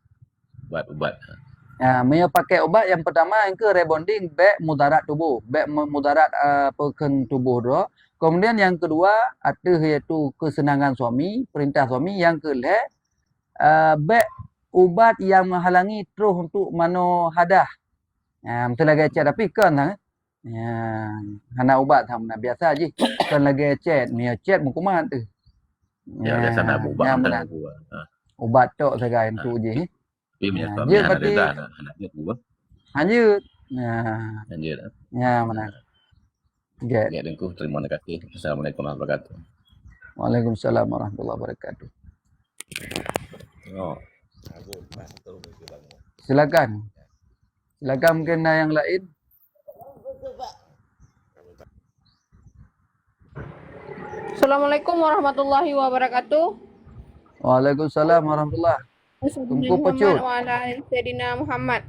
Speaker 1: Mereka pakai ubat yang pertama yang ke rebonding bek mudarat tubuh, bek mudarat peken tubuh doh. Kemudian yang kedua ada iaitu kesenangan suami, perintah suami. Yang kelima bek ubat yang menghalangi terus untuk mano hadah. Betul lagi chat tapi kan hana ubat sama biasa je. Kan lagi chat, mia chat mukumat tu.
Speaker 6: Biasa nak ubat dah
Speaker 1: ubat tok saja itu je.
Speaker 6: Tapi menyebabnya ada anaknya gua.
Speaker 1: Lanjut.
Speaker 6: Lanjut.
Speaker 1: Mana.
Speaker 6: Ya, dengku terima kasih. Assalamualaikum warahmatullahi wabarakatuh.
Speaker 1: Waalaikumsalam warahmatullahi wabarakatuh. Silakan mungkin yang lain.
Speaker 7: Assalamualaikum warahmatullahi wabarakatuh.
Speaker 1: Waalaikumsalam warahmatullahi. Tunggu pecut.
Speaker 7: Wa ala Sayyidina Muhammad.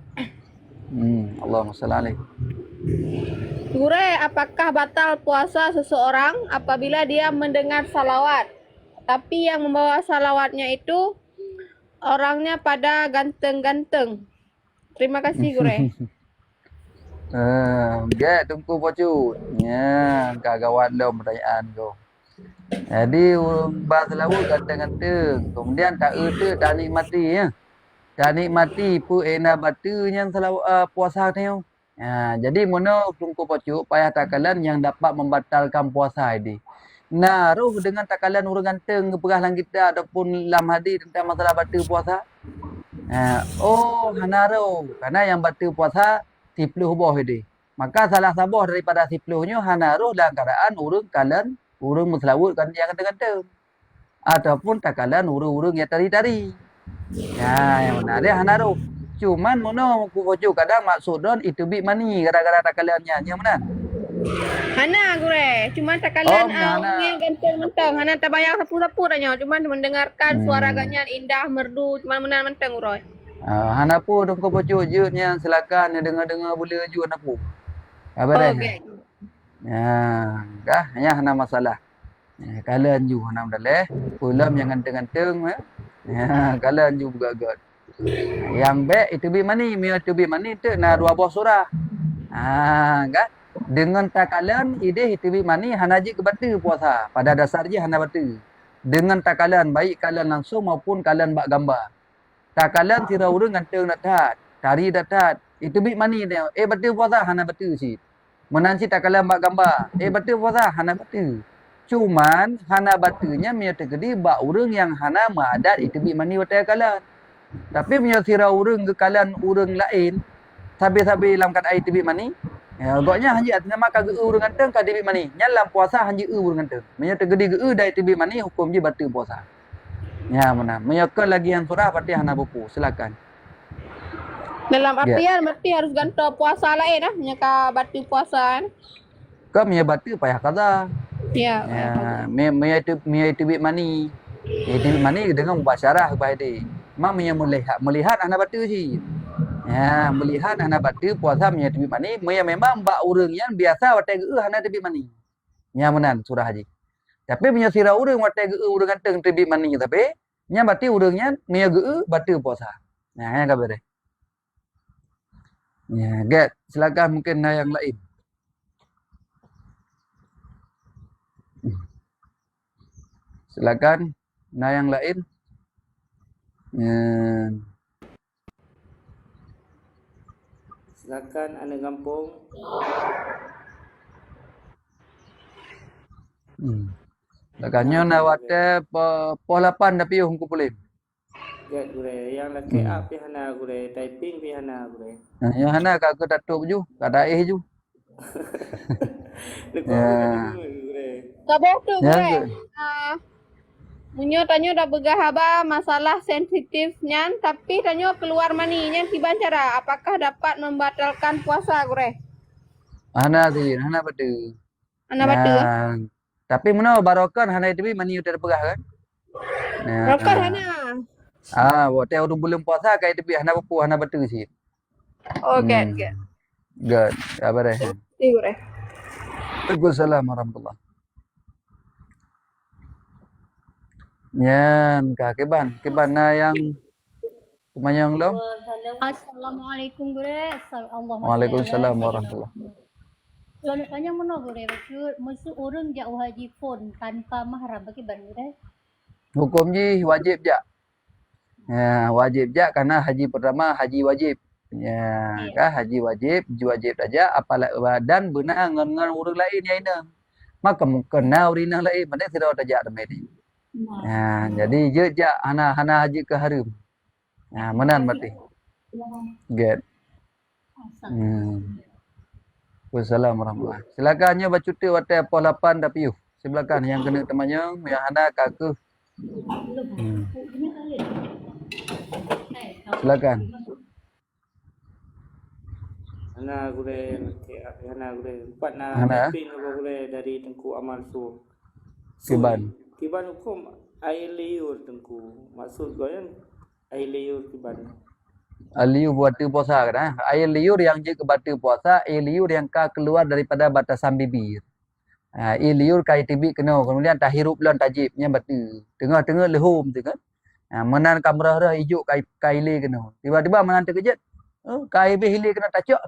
Speaker 1: Allahumma shalli alaihi.
Speaker 7: Gure, apakah batal puasa seseorang apabila dia mendengar salawat, tapi yang membawa salawatnya itu orangnya pada ganteng-ganteng? Terima kasih, Gure.
Speaker 1: Tunggu pecut. Kagawan lo pertanyaan kau. Jadi bah selalu ganteng-ganteng. Kemudian tak erti tak nikmati ya. Tak nikmati pu ena batu yang selalu puasa ni. Jadi mana tungku pocuk payah takalan yang dapat membatalkan puasa ini. Naruh dengan takalan urang ganteng ke perah lang kita ataupun lam hadis tentang masalah batal puasa. Hanaruh. Karena yang batal puasa 10 buah ini. Maka salah sabah daripada 10-nya hanaruh dalam keadaan urang kalan urang menselawut kan yang ganteng-ganteng. Ataupun takalan urang-urang yang tari-tari. Yang mana dia hanaruh. Cuman mana aku pocuk kadang maksud don itu big money gara-gara takalannya. Yang mana?
Speaker 7: Hana gure, cuma takalan
Speaker 1: Hana.
Speaker 7: yang ganteng mentang. Hana tak bayar sapu-sapu dah cuma mendengarkan suara ganyan indah merdu, cuma menang mentang uroi.
Speaker 1: Hana pun dong kau pocuk je yang silakan yang dengar-dengar boleh ju hana pun. Apa dah?
Speaker 7: Okey.
Speaker 1: Dah hanya hana masalah. Kalian ju hana daleh. Pulam yang ganteng-ganteng kalian ju gagat. Yang baik itu big money, itu big money tu na 2 buah surah. Kan? Dengan takalan ide itu big money hana je ke batu puasa. Pada dasarnya hana batu. Dengan takalan baik kalian langsung maupun kalian bak gambar. Takalan tira urang ganteng datat, tari datat. Itu big money dia. Batu puasa hana batu si. Menanci takalan bak gambar. Batu puasa hana batu. Cuman hana batunya mia tergedi bak urang yang hana maadat itu big money watai kalian. Tapi punya sira urang ke kalian urang lain sabi-sabi dalam keadaan itu big money. Agaknya hanji nama kagak urang ganteng ka big money. Nyalam puasa hanji urang ganteng. Punya tergedi ge dai itu big money hukum je batal puasa. Ya mana? Menyokol lagi yang surah pati hana buku. Silakan.
Speaker 7: Dalam artian berarti harus ganto puasa lain menyaka batu puasaan.
Speaker 1: Kau punya batal payah kaza.
Speaker 7: Ya.
Speaker 1: Mia itu big money. Itu big money dengan mubasyarah kepada dia. Mak melihat anak batu si. Melihat anak batu puasa punya itu big money. Mia memang bak urang yang biasa watai ge anak itu big money. Nya menan surah haji. Tapi punya sira urang watai ge urang ganteng itu big money tapi nya berarti urangnya mia ge batu puasa. Yang kabar dia. Get silakan mungkin yang lain. Silakan yang lain.
Speaker 2: Silakan anda kampung.
Speaker 1: Lakannya na wate po 8 tapi hungku boleh.
Speaker 2: Get gure yang laki pi hana gure typing pi hana gure.
Speaker 1: Yang hana kagak datuk ju, kada ju.
Speaker 7: Kabeh tu gure. Munyo tanyo dah begahaba masalah sensitifnya tapi tanyo keluar maninya kiban cara apakah dapat membatalkan puasa gure?
Speaker 1: Hana betul.
Speaker 7: Ana betul.
Speaker 1: Tapi mana barokan hana itu mani udah pegah kan?
Speaker 7: Barokan hana.
Speaker 1: Waktu orang belum puasa kayak itu hana bepu hana betul sih.
Speaker 7: Good.
Speaker 1: Good. Apa dah?
Speaker 7: Gure.
Speaker 1: Waalaikumsalam warahmatullahi. Yan, keban na yang kumayang lo.
Speaker 3: Assalamualaikum gure.
Speaker 1: Waalaikumsalam warahmatullahi.
Speaker 3: Lalu tanya mana gure? Masuk orang jauh haji pun tanpa mahram bagi gure.
Speaker 1: Hukum ji wajib je. Wajib je karena haji pertama haji wajib. Haji wajib saja apalagi dan benar dengan orang lain yang ini. Maka kenal orang lain mana tidak ada jak demai. Jadi je hana haji ke harum. Menan mati. Get. Wassalamualaikum warahmatullahi. Silakannya bacuti watai pos 8 tapi silakan yang kena temannya yang hana kaku. Silakan.
Speaker 2: Hana gure empat na typing apa gure dari Tengku Amal Su. Kiban hukum air liur Tengku. Maksud goyan air liur kiban.
Speaker 1: Liur buat puasa kan? Air liur yang je ke batu puasa, air liur yang keluar daripada batasan bibir. Air liur kai tibik kena kemudian tahirup lan tajibnya batu. Tengah-tengah lehum tu kan. Menan kamera hijau kai le kena. Tiba-tiba menan terkejut. Kai be hile kena tacuk.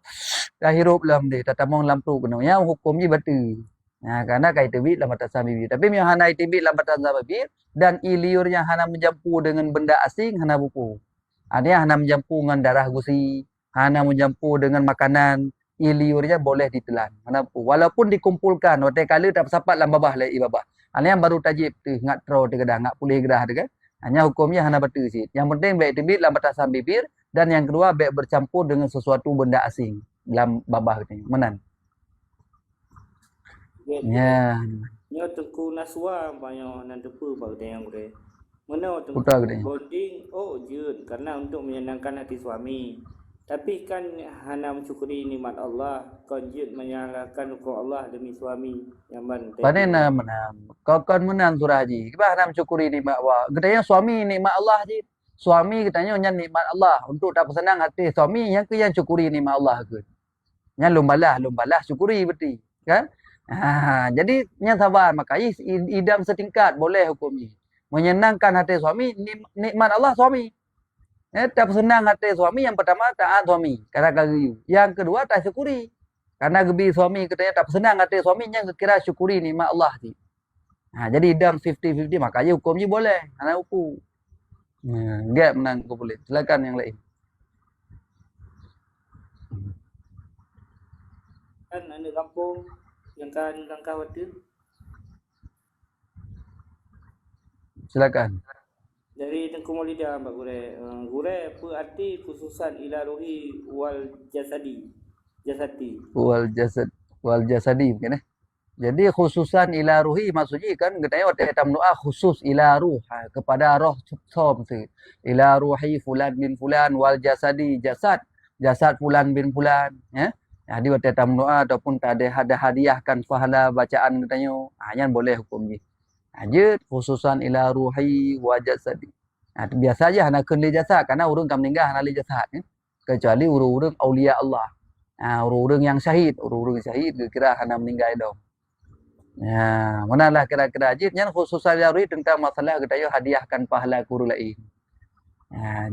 Speaker 1: Tahirup lam dia tatamong lampu kena. Yang hukum je batu. Karena kai tebit dalam batasan bibir. Tapi yang hana tebit dalam batasan bibir dan iliurnya hana menjampu dengan benda asing hana buku. Ada hana menjampu dengan darah gusi, hana menjampu dengan makanan, iliurnya boleh ditelan. Hana buku. Walaupun dikumpulkan, waktu kala tak sapat dalam babah lai babah. Ada yang baru tajib tu ngat tro tu gedah, ngat pulih gedah tu kan. Hanya hukumnya hana betul sikit. Yang penting baik tebit dalam batasan bibir dan yang kedua baik bercampur dengan sesuatu benda asing dalam babah ni. Menan. Ya.
Speaker 2: Nyo tengku naswa banyak nan depu bag yang gure. Mana tengku
Speaker 1: Putar gede.
Speaker 2: bonding jun karena untuk menyenangkan hati suami. Tapi kan hana mensyukuri nikmat Allah, kon jun menyalahkan hukum Allah demi suami yang ban.
Speaker 1: Panena menang. Kau kan menang surah haji. Kita hana mensyukuri nikmat Allah. Katanya suami nikmat Allah je. Suami katanya yang nikmat Allah untuk tak bersenang hati suami yang ke yang syukuri nikmat Allah ke. Yang lumbalah syukuri betul. Kan? Jadi yang sabar makanya idam setingkat boleh hukum ni. Menyenangkan hati suami nikmat Allah suami. Tak senang hati suami yang pertama taat suami kata kagyu. Yang kedua tak syukuri. Karena gebi suami katanya tak senang hati suami yang kira syukuri nikmat Allah ni. Jadi idam 50-50 makanya hukum ni boleh. Hana hukum. Gap menang kau boleh. Silakan yang lain.
Speaker 2: Kan ada kampung yang kan langkah waktu
Speaker 1: Silakan.
Speaker 2: dari Tengku Maulida Mbak Gure. Gure apa arti khususan ila ruhi wal jasadi?
Speaker 1: Wal jasadi mungkin Jadi khususan ila ruhi maksudnya kan katanya waktu kita doa khusus ila ruh kepada roh som tu. Ila ruhi fulan bin fulan wal jasadi jasad fulan bin fulan ya. Jadi waktu kita doa ataupun tak ada hadiahkan pahala bacaan katanya yang boleh hukum ni. Aja khususan ila ruhi wa jasadi. Biasa aja hana kena jasad karena orang kam meninggal hana jasad kecuali orang-orang aulia Allah. Orang-orang yang syahid kira hana meninggal dah. Ya, manalah kira-kira ajib yang khususan ila ruhi tentang masalah katanya hadiahkan pahala guru lain.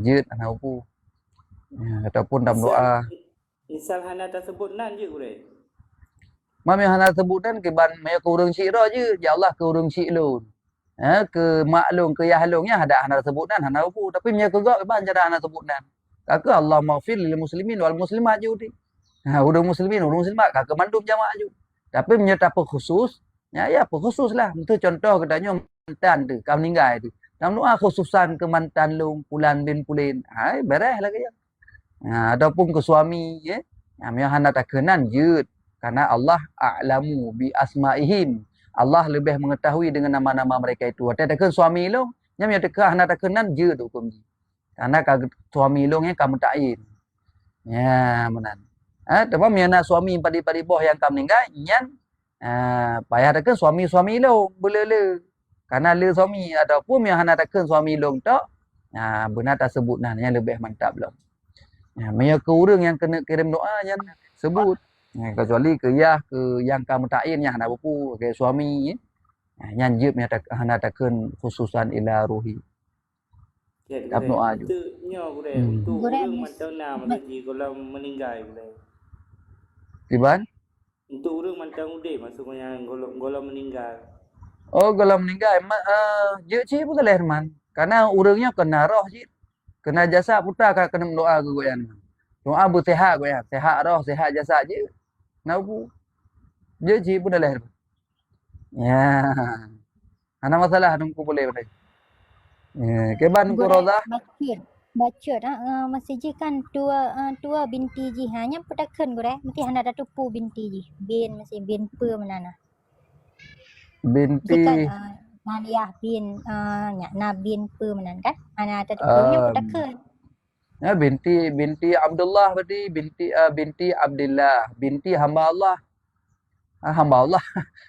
Speaker 1: Jid ana upu. Ataupun dalam doa
Speaker 2: Misal hana tersebut nan je Gure.
Speaker 1: Mami hana sebutan ke ban maya ke urang syik je. Ya Allah ke urang syik lun. Ke maklum ke yahlungnya ada hana sebutan hana upu tapi maya ke gak ban cara hana sebutan. Kaka Allah maghfir lil muslimin wal muslimat je uti. Urang muslimin urang muslimat kaka mandum jamaah je. Tapi maya apa khusus? Ya apa khusus lah. Itu contoh katanya mantan tu, kau meninggal tu. Dalam doa khususan ke mantan lung pulan bin pulin. Beres lah kaya. Ataupun ke suami ya. Yang hana tak kenan je karena Allah a'lamu bi asma'ihim. Allah lebih mengetahui dengan nama-nama mereka itu. Ada tak suami long, yang tak hana tak kenan je tu hukum. Karena suami long yang kamu ta'in. Ya, menan. Tapi yang suami padi-padi boh yang kamu meninggal yang payah tak suami-suami long boleh. Karena le suami ataupun yang hana tak suami long tak benar tak sebut yang lebih mantap long. Maya ke orang yang kena kirim doa yang sebut. Kecuali ke yang kamu ta'in yang hana buku ke suami yang jib yang hana takkan khususan ila ruhi. Tak doa je.
Speaker 2: Itu nyo Gure untuk orang macam mana kalau meninggal Gure.
Speaker 1: Tiban?
Speaker 2: Untuk orang macam ude maksudnya golong meninggal.
Speaker 1: Oh kalau meninggal je cik pun boleh man. Karena orangnya kena roh je. Kena jasa putar kena doa ke goyan. Doa bersehat goyan. Sehat roh, sehat jasa je. Nabu. Je cik pun dah Ya. Ana masalah nunggu boleh boleh. Keban ku Roza.
Speaker 3: Baca masih je kan tua binti ji hanya petakan gore mesti hana datu pu binti ji. Bin masih bin pe menana.
Speaker 1: Binti
Speaker 3: Nadiah bin bin pe menan kan. Hana datu punya petakan.
Speaker 1: Binti Abdullah berarti binti Abdullah, binti hamba Allah. Hamba Allah.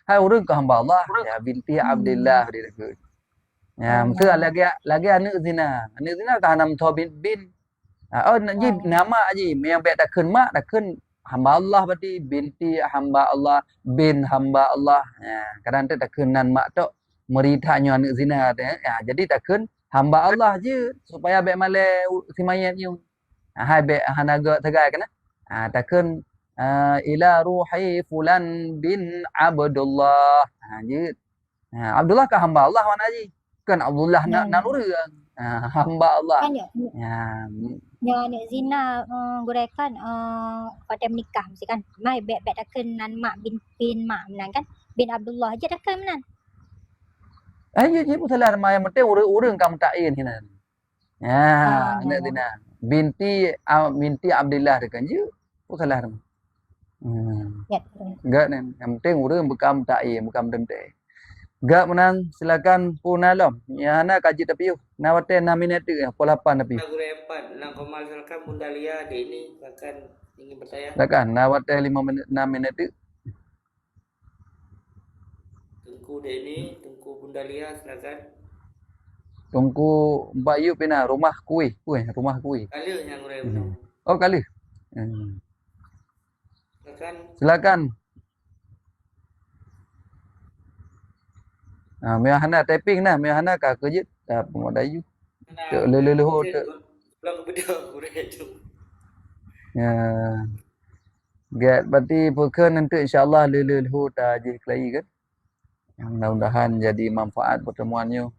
Speaker 1: Hai orang ke hamba Allah. Ya binti Abdullah dia tu. Ya mesti lagi anak zina. Anak zina kan nama tho bin. Naji nama aji yang baik takkan mak takkan hamba Allah berarti binti hamba Allah bin hamba Allah. Ya kadang tu takkan nan mak tok meritanya anak zina tu. Ya jadi takkan hamba Allah je supaya baik malai si mayat you. Hai baik hanaga tegai kan. Takkan ila ruhi fulan bin Abdullah. Je. Abdullah kan hamba Allah mana haji? Kan Abdullah nak urang. Hamba Allah.
Speaker 3: Kan ya ni zina gurekan pada menikah mesti kan. Mai bet takkan nan mak bin mak menan kan. Bin Abdullah je takkan menan.
Speaker 1: Je pun salah nama yang penting urang kam ta'in hinan. Anak zina. Binti Abdullah dekan je. Pun salah nama.
Speaker 3: Ya.
Speaker 1: Gak nen. Yang penting urang bekam ta'in, bekam dente. Gak menang silakan punalom. Ya ana kaji tapi yo. Nawate 6 minit tu pukul 8 tapi.
Speaker 2: Guru 4 lang komal silakan Bunda Lia ini akan ingin bertanya.
Speaker 1: Silakan nawate 6 minit tu.
Speaker 2: Tengku Deni, Tengku Bunda Lia silakan.
Speaker 1: Tunggu Mbak Yu pina rumah kuih, rumah kuih.
Speaker 2: Kali yang guru.
Speaker 1: Oh kali.
Speaker 2: Silakan.
Speaker 1: Silakan. Mia hana typing nah, mia hana ka kerja pengodayu. Tek leleho tek.
Speaker 2: Pulang beda guru itu.
Speaker 1: Ya. Get berarti pekan nanti insyaallah leleho ta je kelai kan. Yang mudah-mudahan jadi manfaat pertemuannya.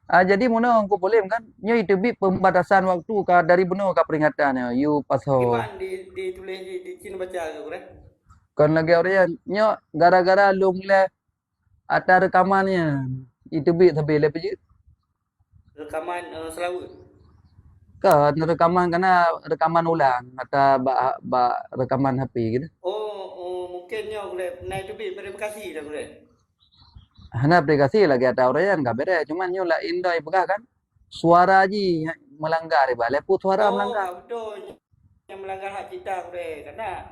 Speaker 1: Jadi mana aku boleh kan? Nyo itu bi pembatasan waktu ka dari benar ka peringatannya. You pasal.
Speaker 2: Ditulis di sini baca ke guru?
Speaker 1: Kan lagi orang nyo gara-gara lu mulai atas rekamannya. Itu bi tapi lepas je.
Speaker 2: Rekaman selawat.
Speaker 1: Kan rekaman kena rekaman ulang atau rekaman HP gitu.
Speaker 2: Mungkinnya guru naik tu bi verifikasi dah guru.
Speaker 1: Hana aplikasi lagi ada orang yang enggak beda, cuman nyo lah indai pegah kan. Suara ji melanggar ba, lepas suara melanggar.
Speaker 2: Betul. Yang melanggar hak cipta guru karena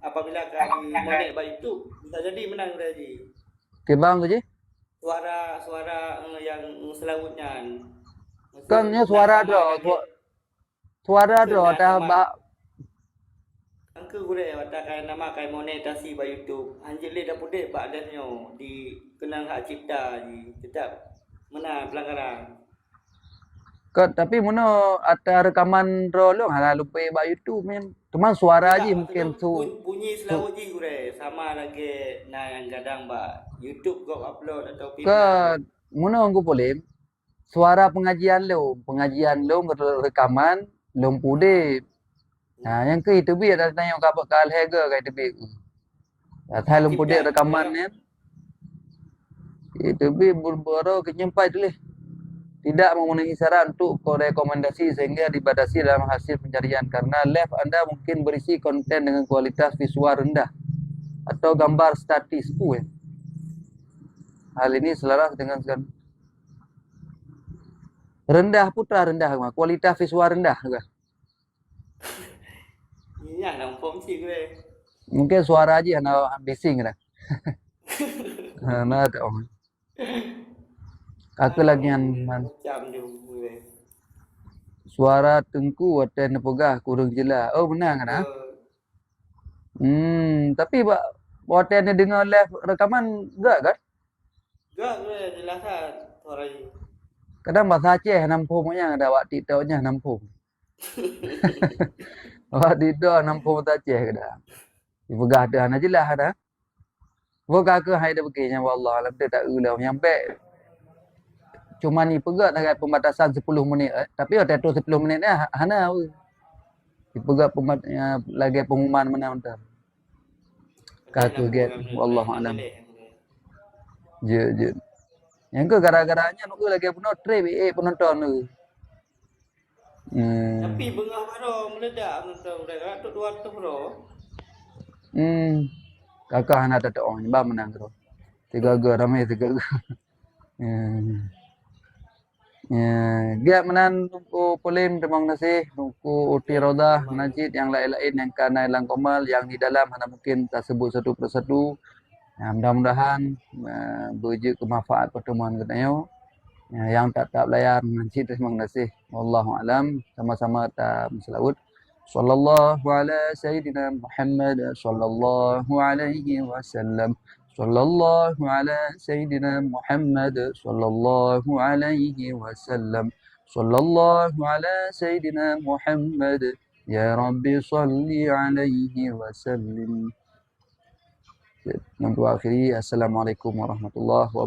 Speaker 2: apabila kami naik baik itu bisa jadi menang guru ji.
Speaker 1: Kebang tu je.
Speaker 2: Suara yang selawutnya.
Speaker 1: Kan nyo suara do. Suara do ada
Speaker 2: Angka gure watakan nama kai monetasi ba YouTube. Anjil le dah pudek pak danyo di kenang hak cipta ji. Tetap mana pelanggaran.
Speaker 1: Kan tapi mana ada rekaman rolong hala lupa ba YouTube men. Cuma suara je mungkin
Speaker 2: bunyi selawut ji gure sama lagi yang gadang ba YouTube go upload atau
Speaker 1: kan mana aku boleh suara pengajian lo rekaman lo pudek. Yang ke itu bi ada tanya kapak kal hega ka itu bi. Thai lum pudek rekaman ni. Itu bi berboro kenyempai tulis. Tidak memenuhi syarat untuk rekomendasi sehingga dibatasi dalam hasil pencarian karena live Anda mungkin berisi konten dengan kualitas visual rendah atau gambar statis pun. Hal ini selaras dengan rendah putra rendah kualitas visual rendah juga.
Speaker 2: Iya, nampak sih gue.
Speaker 1: Mungkin suara aja nak bising dah. Nah, tak. Aku lagi
Speaker 2: Jam juga.
Speaker 1: Suara Tengku atau nepegah kurang jelas. Oh benar kan? Tapi hotel ni dengar live rekaman enggak kan?
Speaker 2: Enggak, gue jelas suara ini.
Speaker 1: Kadang bahasa Aceh nampungnya ada wak TikToknya nampung. Wak TikTok nampung bahasa Aceh kadang. Dipegah dah nak jelas dah. Bukan ke hai dah begini wallah alam tak ulah nyampe. Cuma ni pegat dekat pembatasan 10 minit tapi hotel tu 10 minit ni hana dipegat lagi pengumuman mana-mana. Kata get wallahu alam. Je. Yang ke gara-garanya nak lagi penuh trip penonton tu.
Speaker 2: Tapi bengah baru meledak penonton dah 200 bro.
Speaker 1: Kakak hana tak orang nyembah menang tu. 3 ramai 3 Dia menan tuku polim terima kasih tuku uti rodah najid yang lain-lain yang kanai lang komal yang di dalam hana mungkin tak sebut satu persatu. Mudah-mudahan berje kemanfaat pertemuan kita yang tak layar najid terima kasih. Wallahu alam sama-sama ta selawat. Sallallahu ala sayyidina Muhammad sallallahu alaihi wasallam. صلى الله على سيدنا محمد صلى الله عليه وسلم صلى الله على سيدنا محمد Ya Rabbi salli alaihi wasallim. Untuk akhiri, Assalamualaikum warahmatullahi wabarakatuh.